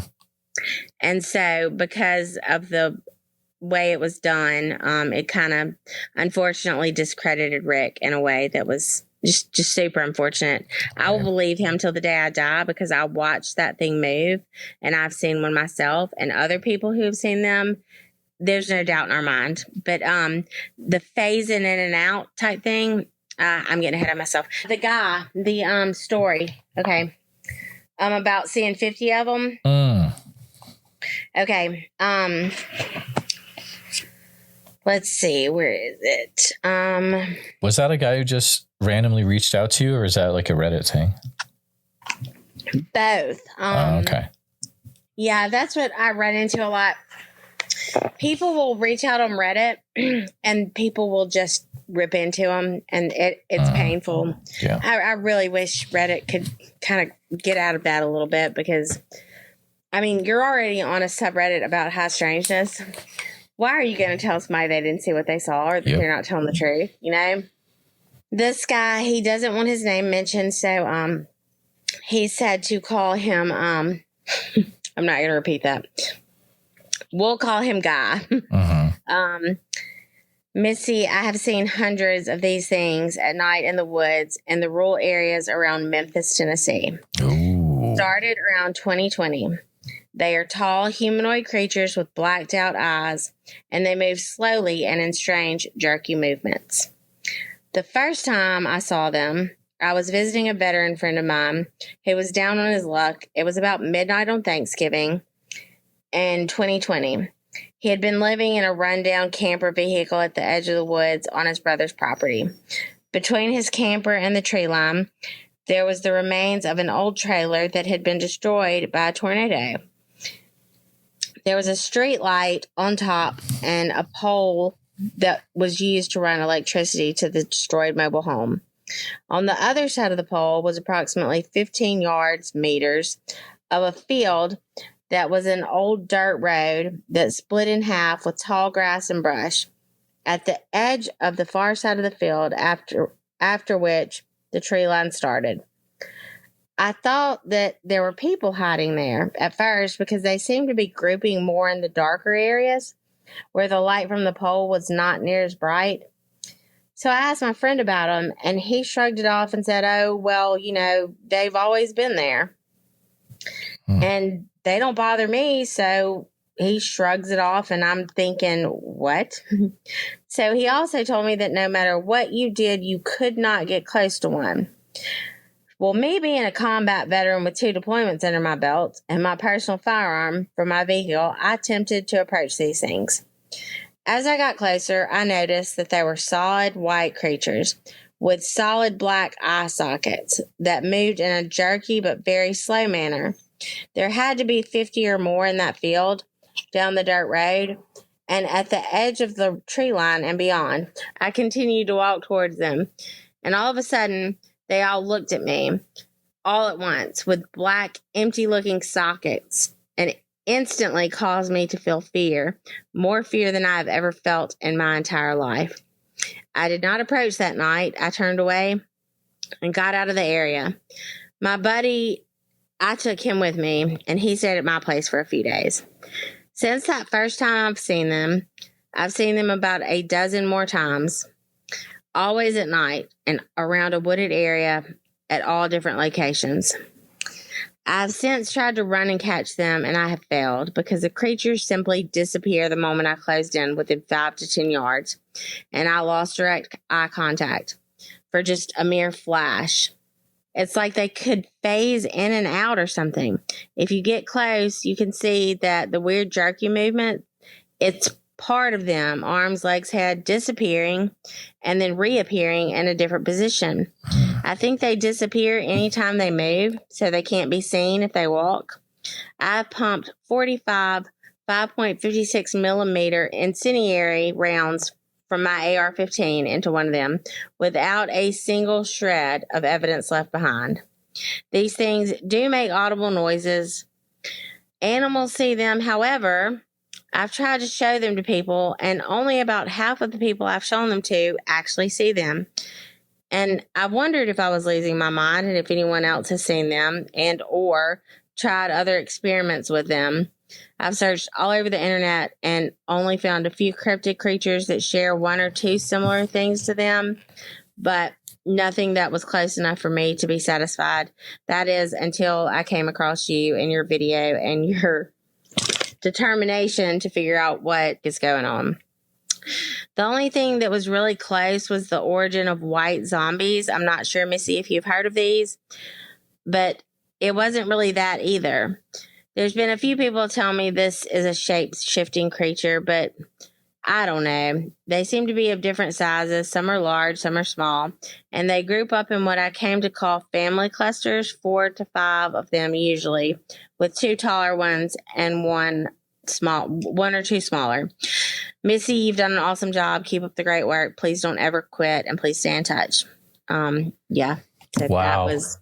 And so because of the way it was done, it kind of unfortunately discredited Rick in a way that was just super unfortunate. Right. I will believe him till the day I die because I watched that thing move and I've seen one myself and other people who have seen them. There's no doubt in our mind. But the phasing in and out type thing, I'm getting ahead of myself. The guy, the story, okay, about seeing 50 of them. Okay, let's see, where is it? Was that a guy who just randomly reached out to you, or is that like a Reddit thing? Both. Okay. Yeah, that's what I run into a lot. People will reach out on Reddit and people will just rip into them and it's painful. Yeah. I really wish Reddit could kind of get out of that a little bit because, I mean, you're already on a subreddit about high strangeness. Why are you going to tell somebody they didn't see what they saw or that they're not telling the truth? You know, this guy, he doesn't want his name mentioned. So, he said to call him, I'm not going to repeat that. We'll call him Guy. Missy, I have seen hundreds of these things at night in the woods in the rural areas around Memphis, Tennessee. Ooh. Started around 2020. They are tall humanoid creatures with blacked out eyes, and they move slowly and in strange, jerky movements. The first time I saw them, I was visiting a veteran friend of mine who was down on his luck. It was about midnight on Thanksgiving in 2020. He had been living in a rundown camper vehicle at the edge of the woods on his brother's property. Between his camper and the tree line, there was the remains of an old trailer that had been destroyed by a tornado. There was a street light on top and a pole that was used to run electricity to the destroyed mobile home. On the other side of the pole was approximately 15 meters of a field that was an old dirt road that split in half with tall grass and brush. At the edge of the far side of the field, after which the tree line started. I thought that there were people hiding there at first because they seemed to be grouping more in the darker areas where the light from the pole was not near as bright. So I asked my friend about them, and he shrugged it off and said, oh, well, you know, they've always been there. And they don't bother me, so he shrugs it off, and I'm thinking, what? So he also told me that no matter what you did, you could not get close to one. Well, me being a combat veteran with 2 deployments under my belt and my personal firearm for my vehicle, I attempted to approach these things. As I got closer, I noticed that they were solid white creatures with solid black eye sockets that moved in a jerky but very slow manner. There had to be 50 or more in that field down the dirt road, and at the edge of the tree line and beyond. I continued to walk towards them, and all of a sudden, they all looked at me all at once with black, empty-looking sockets and instantly caused me to feel fear, more fear than I have ever felt in my entire life. I did not approach that night. I turned away and got out of the area. My buddy, I took him with me, and he stayed at my place for a few days. Since that first time I've seen them about a dozen more times, always at night and around a wooded area at all different locations. I've since tried to run and catch them, and I have failed because the creatures simply disappear the moment I closed in within 5 to 10 yards, and I lost direct eye contact for just a mere flash. It's like they could phase in and out or something. If you get close, you can see that the weird jerky movement, it's part of them, arms, legs, head, disappearing and then reappearing in a different position. I think they disappear anytime they move, so they can't be seen if they walk. I pumped 45 5.56 millimeter incendiary rounds from my AR-15 into one of them without a single shred of evidence left behind. These things do make audible noises. Animals see them. However, I've tried to show them to people, and only about half of the people I've shown them to actually see them. And I wondered if I was losing my mind and if anyone else has seen them and or tried other experiments with them. I've searched all over the internet and only found a few cryptic creatures that share one or two similar things to them, but nothing that was close enough for me to be satisfied. That is until I came across you and your video and your determination to figure out what is going on. The only thing that was really close was the origin of white zombies. I'm not sure, Missy, if you've heard of these, but it wasn't really that either. There's been a few people tell me this is a shape-shifting creature, but I don't know. They seem to be of different sizes. Some are large, some are small, and they group up in what I came to call family clusters, 4 to 5 of them usually, with 2 taller ones and one or two smaller. Missy, you've done an awesome job. Keep up the great work. Please don't ever quit, and please stay in touch. Yeah. So wow. That was,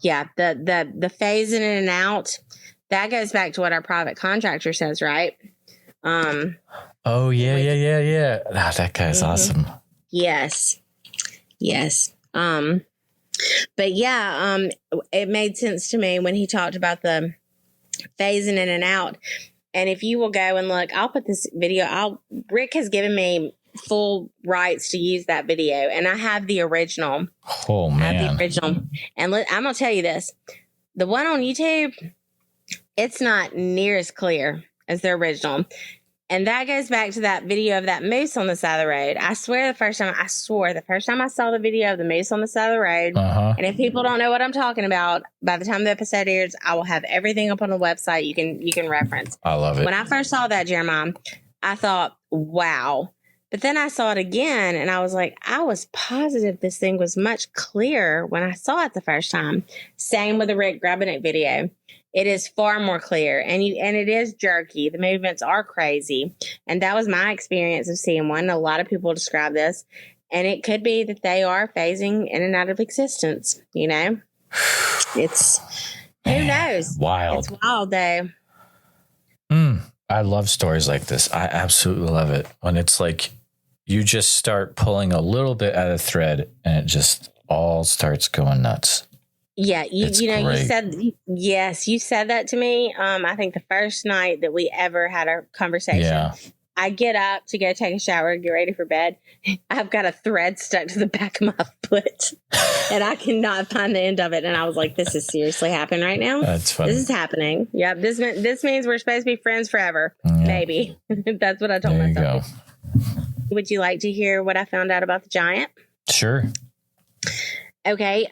the phasing in and out. That goes back to what our private contractor says, right? Oh yeah. Ah, that guy's awesome. Yes. But yeah, it made sense to me when he talked about the phasing in and out. And if you will go and look, I'll put this video. Rick has given me full rights to use that video, and I have the original. Oh man, I have the original. And I'm gonna tell you this: the one on YouTube, it's not near as clear as the original. And that goes back to that video of that moose on the side of the road. I swore the first time I saw the video of the moose on the side of the road. And if people don't know what I'm talking about, by the time the episode airs, I will have everything up on the website you can reference. I love it. When I first saw that, Jeremiah, I thought, wow. But then I saw it again, and I was like, I was positive this thing was much clearer when I saw it the first time. Same with the Rick Grabbing It video. It is far more clear, and it is jerky. The movements are crazy, and that was my experience of seeing one. A lot of people describe this, and it could be that they are phasing in and out of existence. You know, it's who knows. Wild. It's wild, though. I love stories like this. I absolutely love it when it's like you just start pulling a little bit at a thread, and it just all starts going nuts. Yeah, you know, great. you said that to me. I think the first night that we ever had a conversation. Yeah. I get up to go take a shower and get ready for bed. I've got a thread stuck to the back of my foot, and I cannot find the end of it. And I was like, "This is seriously happening right now. That's funny. This is happening. Yeah, this means we're supposed to be friends forever. Yeah. Maybe that's what I told there myself." You go. Would you like to hear what I found out about the giant? Sure. Okay.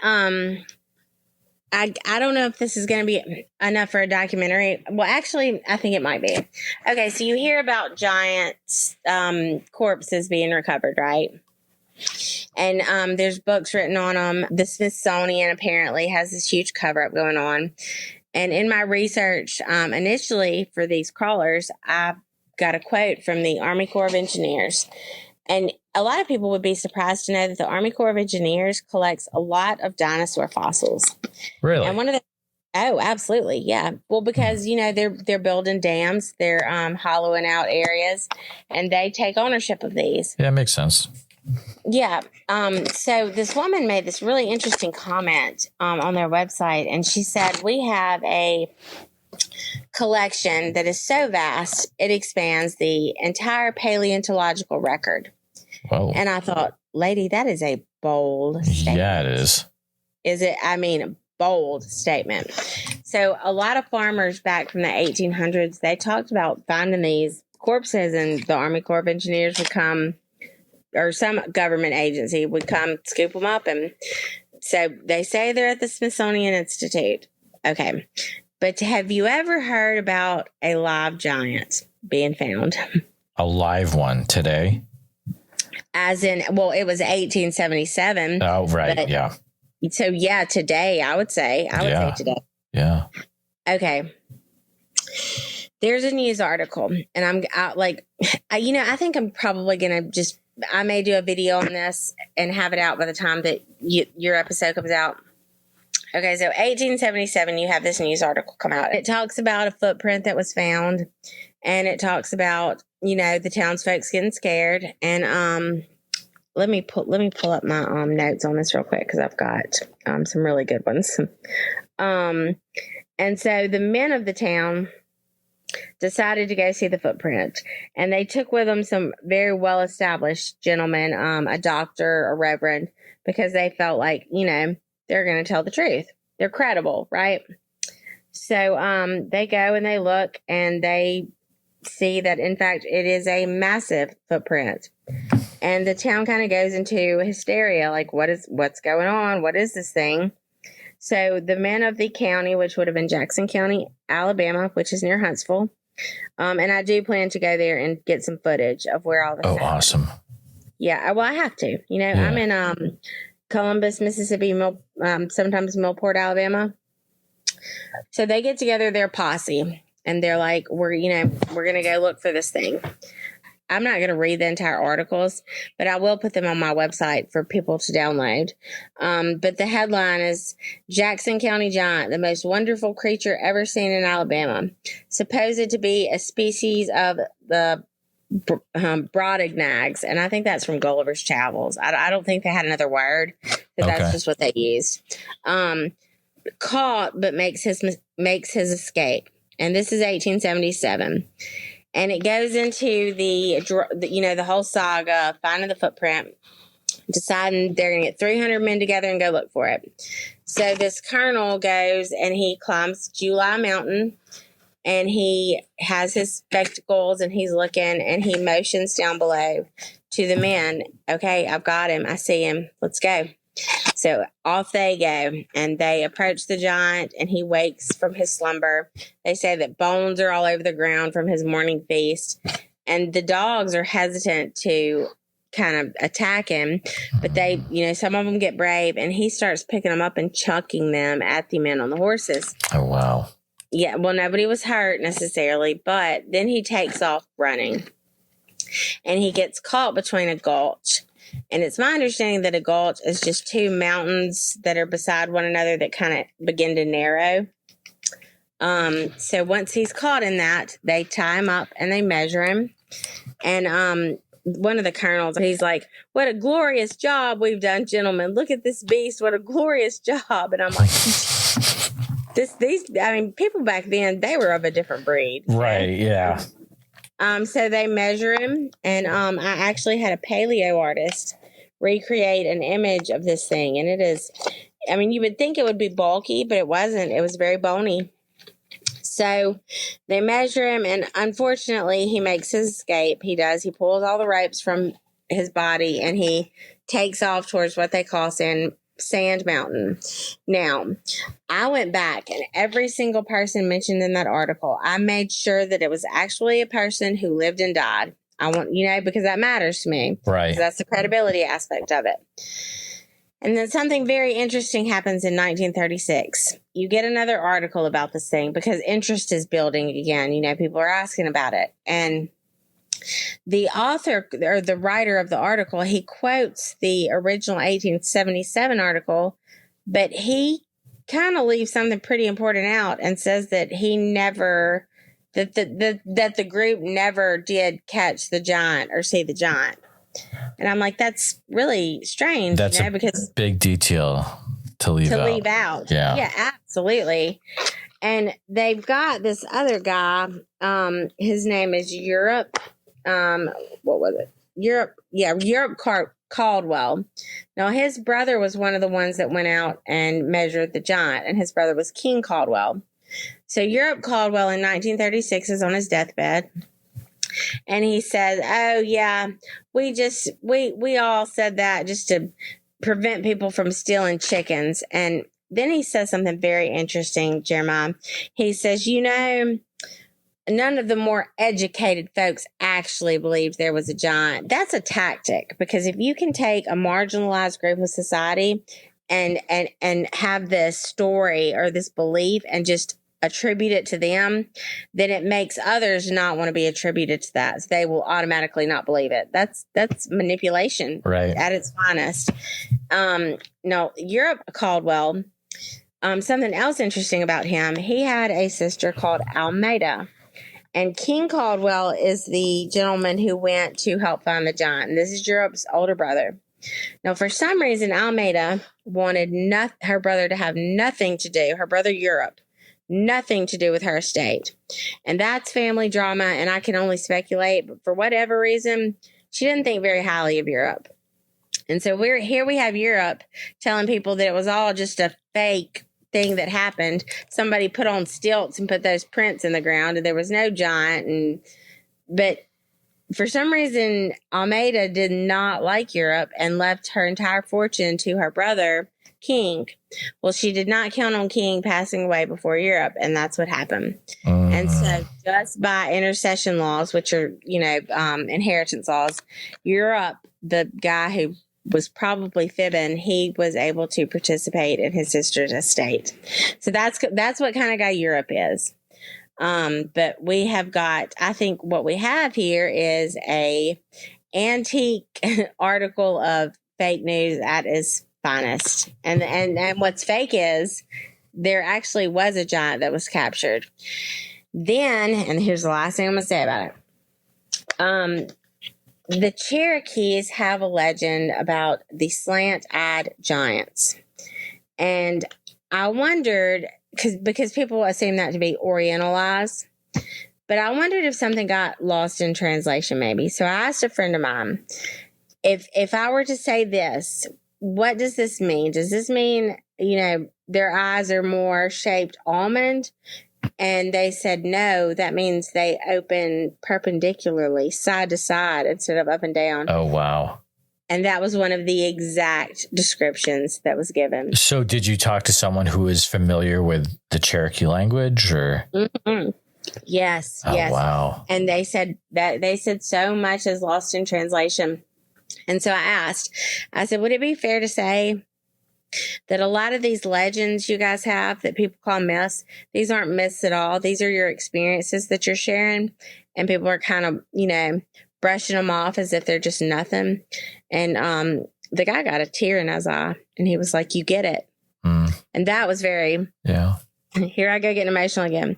I don't know if this is going to be enough for a documentary. Well, actually, I think it might be. Okay, so you hear about giant corpses being recovered, right? And there's books written on them. The Smithsonian apparently has this huge cover-up going on. And in my research, initially for these crawlers, I got a quote from the Army Corps of Engineers. And a lot of people would be surprised to know that the Army Corps of Engineers collects a lot of dinosaur fossils. Really? And one of the Oh, absolutely. Yeah. Well, because, they're building dams, they're hollowing out areas, and they take ownership of these. Yeah, it makes sense. Yeah. So this woman made this really interesting comment on their website, and she said, we have a collection that is so vast, it expands the entire paleontological record. Whoa. And I thought, lady, that is a bold statement. Yeah, it is. Is it? I mean, a bold statement. So a lot of farmers back from the 1800s, they talked about finding these corpses, and the Army Corps of Engineers would come, or some government agency would come scoop them up. And so they say they're at the Smithsonian Institute. Okay. But have you ever heard about a live giant being found? A live one today? As in, well, it was 1877. Oh, right. Yeah. So, yeah, today, I would say today. Yeah. Okay. There's a news article, and I'm I think I'm probably going to I may do a video on this and have it out by the time that your episode comes out. Okay, so 1877, you have this news article come out. It talks about a footprint that was found, and it talks about, the townsfolk getting scared. And let me pull up my notes on this real quick, because I've got some really good ones. And so the men of the town decided to go see the footprint, and they took with them some very well-established gentlemen, a doctor, a reverend, because they felt like, they're going to tell the truth. They're credible, right? So they go and they look, and they see that, in fact, it is a massive footprint. And the town kind of goes into hysteria, like, what's going on? What is this thing? So the men of the county, which would have been Jackson County, Alabama, which is near Huntsville, and I do plan to go there and get some footage of where all this happened. Awesome. Yeah, well, I have to. I'm in Columbus, Mississippi, sometimes Millport, Alabama. So they get together their posse, and they're like, we're going to go look for this thing. I'm not going to read the entire articles, but I will put them on my website for people to download. But the headline is Jackson County Giant, the most wonderful creature ever seen in Alabama, supposed to be a species of the Broadignags. And I think that's from Gulliver's Travels. I don't think they had another word, but that's just what they used. Caught, but makes his escape. And this is 1877. And it goes into the whole saga of finding the footprint, deciding they're going to get 300 men together and go look for it. So this colonel goes and he climbs July Mountain, and he has his spectacles, and he's looking, and he motions down below to the men. Okay, I've got him. I see him. Let's go. So off they go, and they approach the giant, and he wakes from his slumber. They say that bones are all over the ground from his morning feast, and the dogs are hesitant to kind of attack him, but they, some of them get brave, and he starts picking them up and chucking them at the men on the horses. Oh, wow. Yeah, well, nobody was hurt necessarily, but then he takes off running, and he gets caught between a gulch. And it's my understanding that a gulch is just two mountains that are beside one another that kind of begin to narrow. So once he's caught in that, they tie him up and they measure him. And one of the colonels, he's like, "What a glorious job we've done, gentlemen. Look at this beast. What a glorious job." And I'm like, people back then, they were of a different breed. Right, yeah. So they measure him, and I actually had a paleo artist recreate an image of this thing, and it is, you would think it would be bulky, but it wasn't. It was very bony. So they measure him, and unfortunately, he makes his escape. He does. He pulls all the ropes from his body, and he takes off towards what they call Sand Mountain. Now, I went back, and every single person mentioned in that article, I made sure that it was actually a person who lived and died. I want, because that matters to me. Right. Because that's the credibility aspect of it. And then something very interesting happens in 1936. You get another article about this thing because interest is building again. People are asking about it. And the author, or the writer of the article, he quotes the original 1877 article, but he kind of leaves something pretty important out and says that he never, that the group never did catch the giant or see the giant. And I'm like, that's really strange. That's because big detail to leave out. Yeah, absolutely. And they've got this other guy. His name is Europe. What was it? Europe Caldwell. Now, his brother was one of the ones that went out and measured the giant, and his brother was King Caldwell. So Europe Caldwell in 1936 is on his deathbed. And he says, oh, yeah, we all said that just to prevent people from stealing chickens. And then he says something very interesting, Jeremiah. He says, none of the more educated folks actually believed there was a giant. That's a tactic, because if you can take a marginalized group of society and have this story or this belief and just attribute it to them, then it makes others not want to be attributed to that. So they will automatically not believe it. That's manipulation, right, at its finest. No, Europe Caldwell, something else interesting about him, he had a sister called Almeida. And King Caldwell is the gentleman who went to help find the giant. And this is Europe's older brother. Now, for some reason, Almeida wanted her brother to have nothing to do, her brother Europe, nothing to do with her estate. And that's family drama, and I can only speculate. But for whatever reason, she didn't think very highly of Europe. And so we have Europe telling people that it was all just a fake thing that happened. Somebody put on stilts and put those prints in the ground, and there was no giant. But for some reason, Almeida did not like Europe and left her entire fortune to her brother, King. Well, she did not count on King passing away before Europe, and that's what happened. And so just by intercession laws, which are, inheritance laws, Europe, the guy who was probably fibbing, he was able to participate in his sister's estate. So that's what kind of guy Europe is. But we have got, I think what we have here is a antique article of fake news at its finest. And what's fake is there actually was a giant that was captured. Then, and here's the last thing I'm going to say about it. The Cherokees have a legend about the slant-eyed giants. And I wondered, because people assume that to be Orientalized, but I wondered if something got lost in translation maybe. So I asked a friend of mine, if I were to say this, what does this mean? Does this mean, their eyes are more shaped almond? And they said, no, that means they open perpendicularly, side to side, instead of up and down. Oh, wow. And that was one of the exact descriptions that was given. So did you talk to someone who is familiar with the Cherokee language, or? Mm-hmm. Yes. Oh, yes. Wow. And they said so much is lost in translation. And so I said, would it be fair to say that a lot of these legends you guys have that people call myths, these aren't myths at all. These are your experiences that you're sharing, and people are kind of, brushing them off as if they're just nothing. And the guy got a tear in his eye, and he was like, you get it. And that was very, here I go getting emotional again.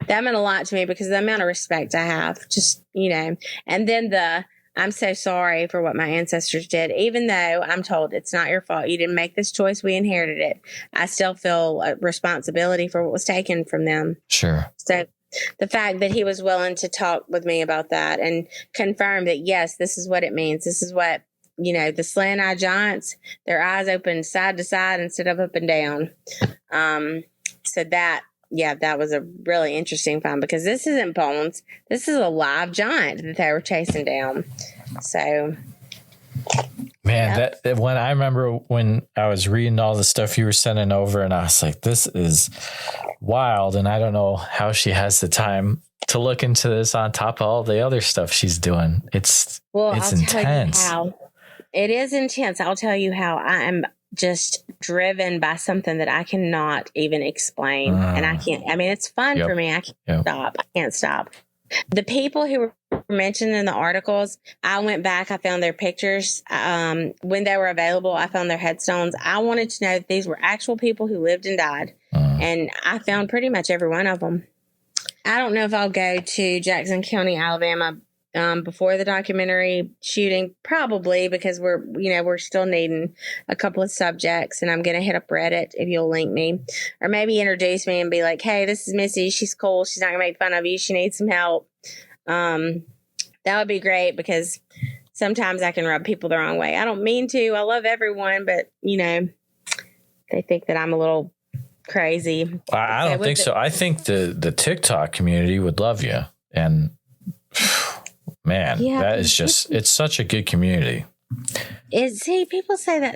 That meant a lot to me, because the amount of respect I have, just, and then I'm so sorry for what my ancestors did. Even though I'm told it's not your fault, you didn't make this choice, we inherited it, I still feel a responsibility for what was taken from them. Sure. So the fact that he was willing to talk with me about that and confirm that, yes, this is what it means. This is what, the slant-eyed giants, their eyes open side to side instead of up and down. So that was a really interesting find, because this isn't bones. This is a live giant that they were chasing down. So, man, that when I remember when I was reading all the stuff you were sending over, and I was like, this is wild. And I don't know how she has the time to look into this on top of all the other stuff she's doing. It's intense. It is intense. I'll tell you how I am just driven by something that I cannot even explain. And I can't, it's fun for me. I can't stop. The people who were mentioned in the articles, I went back, I found their pictures. When they were available, I found their headstones. I wanted to know that these were actual people who lived and died. And I found pretty much every one of them. I don't know if I'll go to Jackson County, Alabama, before the documentary shooting, probably, because we're still needing a couple of subjects, and I'm going to hit up Reddit if you'll link me, or maybe introduce me and be like, hey, this is Missy. She's cool. She's not going to make fun of you. She needs some help. That would be great, because sometimes I can rub people the wrong way. I don't mean to. I love everyone, but they think that I'm a little crazy. I don't think so. I think the TikTok community would love you. And man, that is just, it's such a good community. See, people say that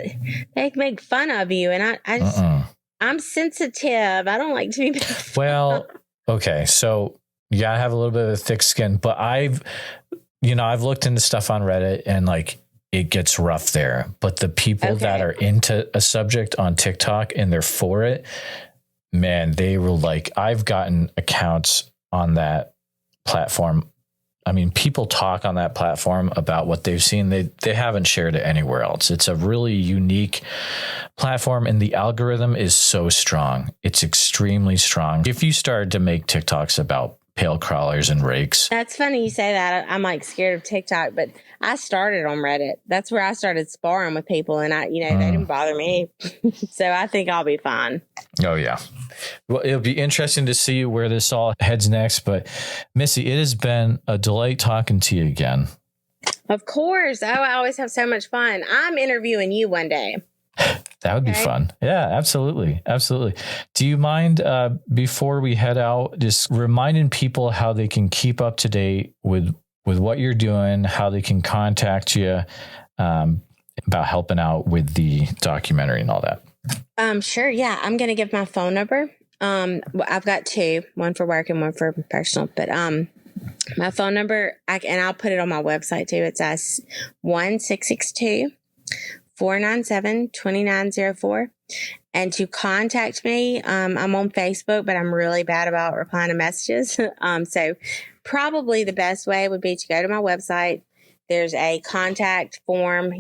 they make fun of you, and I'm sensitive. I don't like to be. Well, okay. So you gotta have a little bit of a thick skin, but I've looked into stuff on Reddit, and like, it gets rough there, but the people that are into a subject on TikTok and they're for it, man, they were like, I've gotten accounts on that platform. I mean, people talk on that platform about what they've seen. They haven't shared it anywhere else. It's a really unique platform, and the algorithm is so strong. It's extremely strong. If you started to make TikToks about pale crawlers and rakes. That's funny you say that. I'm like scared of TikTok, but I started on Reddit. That's where I started sparring with people, and they didn't bother me. So I think I'll be fine. Oh yeah. Well, it'll be interesting to see where this all heads next, but Missy, it has been a delight talking to you again. Of course. I always have so much fun. I'm interviewing you one day. That would be fun. Yeah, absolutely. Absolutely. Do you mind, before we head out, just reminding people how they can keep up to date with what you're doing, how they can contact you about helping out with the documentary and all that? Sure. Yeah. I'm going to give my phone number. I've got two, one for work and one for personal, but my phone number, and I'll put it on my website too. It's 1-662-497-2904. And to contact me, I'm on Facebook, but I'm really bad about replying to messages. So probably the best way would be to go to my website. There's a contact form,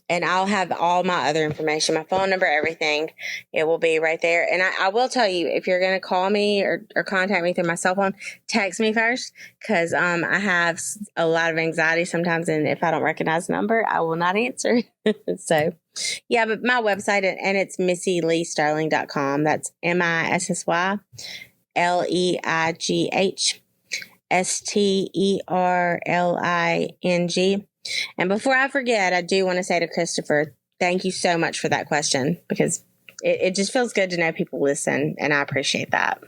and I'll have all my other information, my phone number, everything. It will be right there. And I will tell you, if you're going to call me or contact me through my cell phone, text me first, because I have a lot of anxiety sometimes. And if I don't recognize the number, I will not answer. So, yeah, but my website, and it's MissyLeighSterling.com. That's MissyLeighSterling. And before I forget, I do want to say to Christopher, thank you so much for that question, because it just feels good to know people listen, and I appreciate that.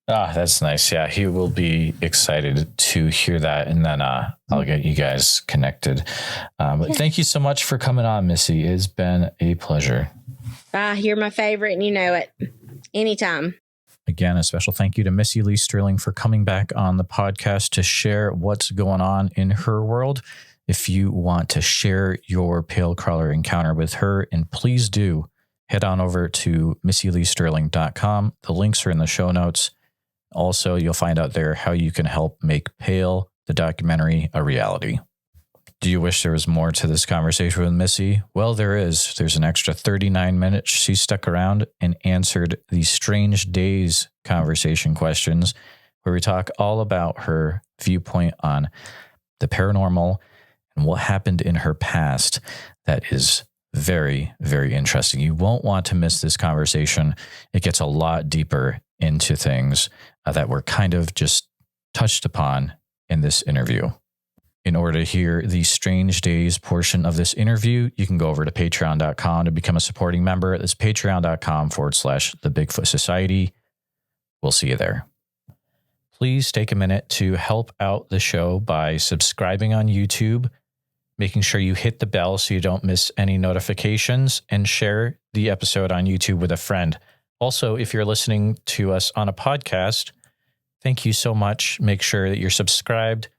Ah, that's nice. Yeah, he will be excited to hear that, and then I'll get you guys connected. But thank you so much for coming on, Missy. It's been a pleasure. You're my favorite, and you know it. Anytime. Again, a special thank you to Missy Leigh Sterling for coming back on the podcast to share what's going on in her world. If you want to share your pale crawler encounter with her, and please do, head on over to MissyLeighSterling.com. The links are in the show notes. Also, you'll find out there how you can help make Pale, the documentary, a reality. Do you wish there was more to this conversation with Missy? Well, there is. There's an extra 39 minutes. She stuck around and answered the Strange Days conversation questions, where we talk all about her viewpoint on the paranormal and what happened in her past. That is very, very interesting. You won't want to miss this conversation. It gets a lot deeper into things that were kind of just touched upon in this interview. In order to hear the Strange Days portion of this interview, you can go over to patreon.com to become a supporting member. That's patreon.com/The Bigfoot Society. We'll see you there. Please take a minute to help out the show by subscribing on YouTube, making sure you hit the bell so you don't miss any notifications, and share the episode on YouTube with a friend. Also, if you're listening to us on a podcast, thank you so much. Make sure that you're subscribed,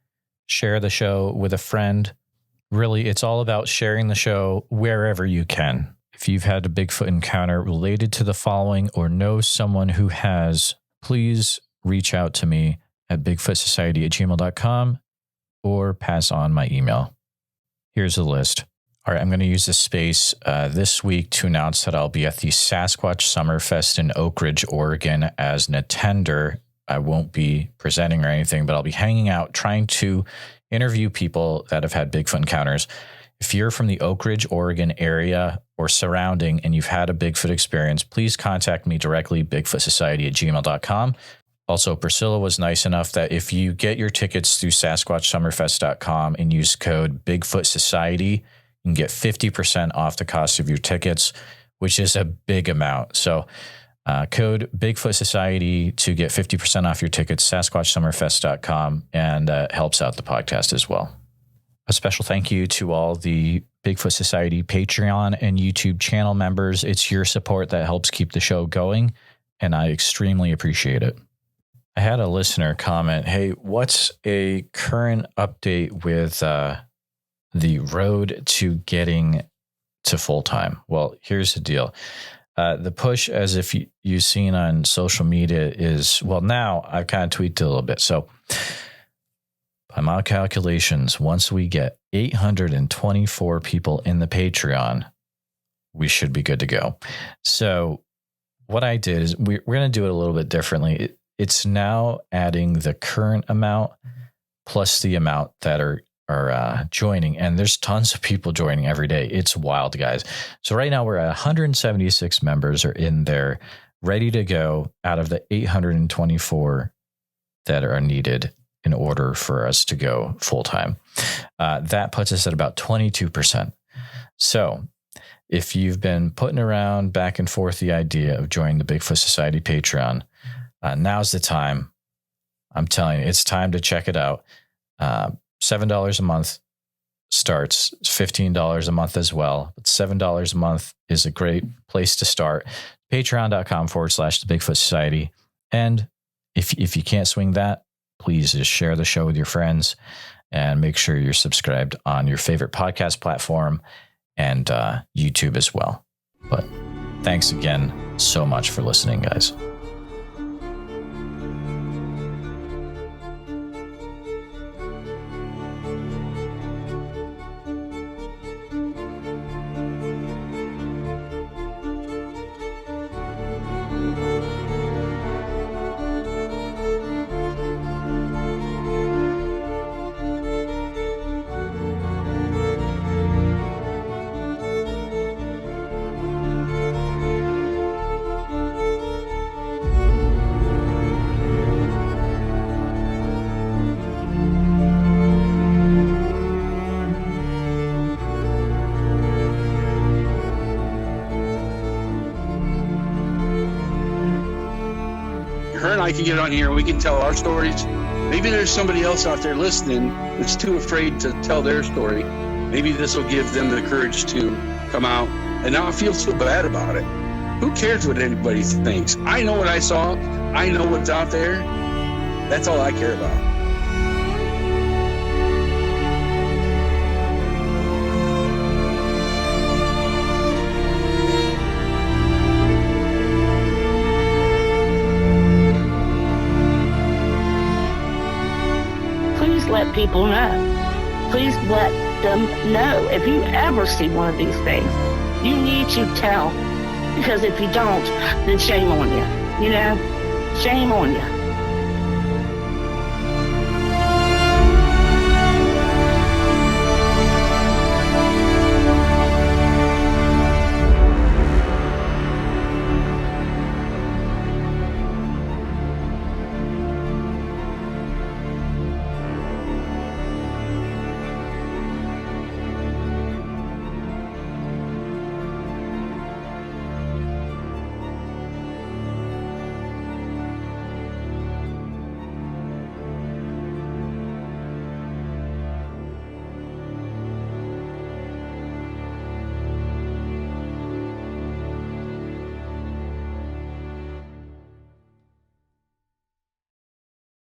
share the show with a friend. Really, it's all about sharing the show wherever you can. If you've had a Bigfoot encounter related to the following or know someone who has, please reach out to me at bigfootsociety@gmail.com or pass on my email. Here's a list. All right, I'm going to use this space this week to announce that I'll be at the Sasquatch Summerfest in Oak Ridge, Oregon as an attender. I won't be presenting or anything, but I'll be hanging out, trying to interview people that have had Bigfoot encounters. If you're from the Oak Ridge, Oregon area or surrounding and you've had a Bigfoot experience, please contact me directly, bigfootsociety@gmail.com. Also, Priscilla was nice enough that if you get your tickets through SasquatchSummerfest.com and use code Bigfoot Society, you can get 50% off the cost of your tickets, which is a big amount. So code Bigfoot Society to get 50% off your tickets, SasquatchSummerfest.com, and helps out the podcast as well. A special thank you to all the Bigfoot Society Patreon and YouTube channel members. It's your support that helps keep the show going, and I extremely appreciate it. I had a listener comment, hey, what's a current update with the road to getting to full-time? Well, here's the deal. The push, as if you've seen on social media, is, well, now I've kind of tweaked it a little bit. So by my calculations, once we get 824 people in the Patreon, we should be good to go. So what I did is we're going to do it a little bit differently. It's now adding the current amount plus the amount that are joining, and there's tons of people joining every day. It's wild, guys. So right now we're at 176 members are in there, ready to go out of the 824 that are needed in order for us to go full time. That puts us at about 22%. So if you've been putting around back and forth the idea of joining the Bigfoot Society Patreon, now's the time. I'm telling you, it's time to check it out. $7 a month starts. It's $15 a month as well. But $7 a month is a great place to start. Patreon.com/the Bigfoot Society. And if you can't swing that, please just share the show with your friends and make sure you're subscribed on your favorite podcast platform and YouTube as well. But thanks again so much for listening, guys. I can get on here and we can tell our stories. Maybe there's somebody else out there listening that's too afraid to tell their story. Maybe this will give them the courage to come out and not feel so bad about it. Who cares what anybody thinks? I know what I saw. I know what's out there. That's all I care about. Let people know. Please let them know. If you ever see one of these things, you need to tell. Because if you don't, then shame on you. You know? Shame on you.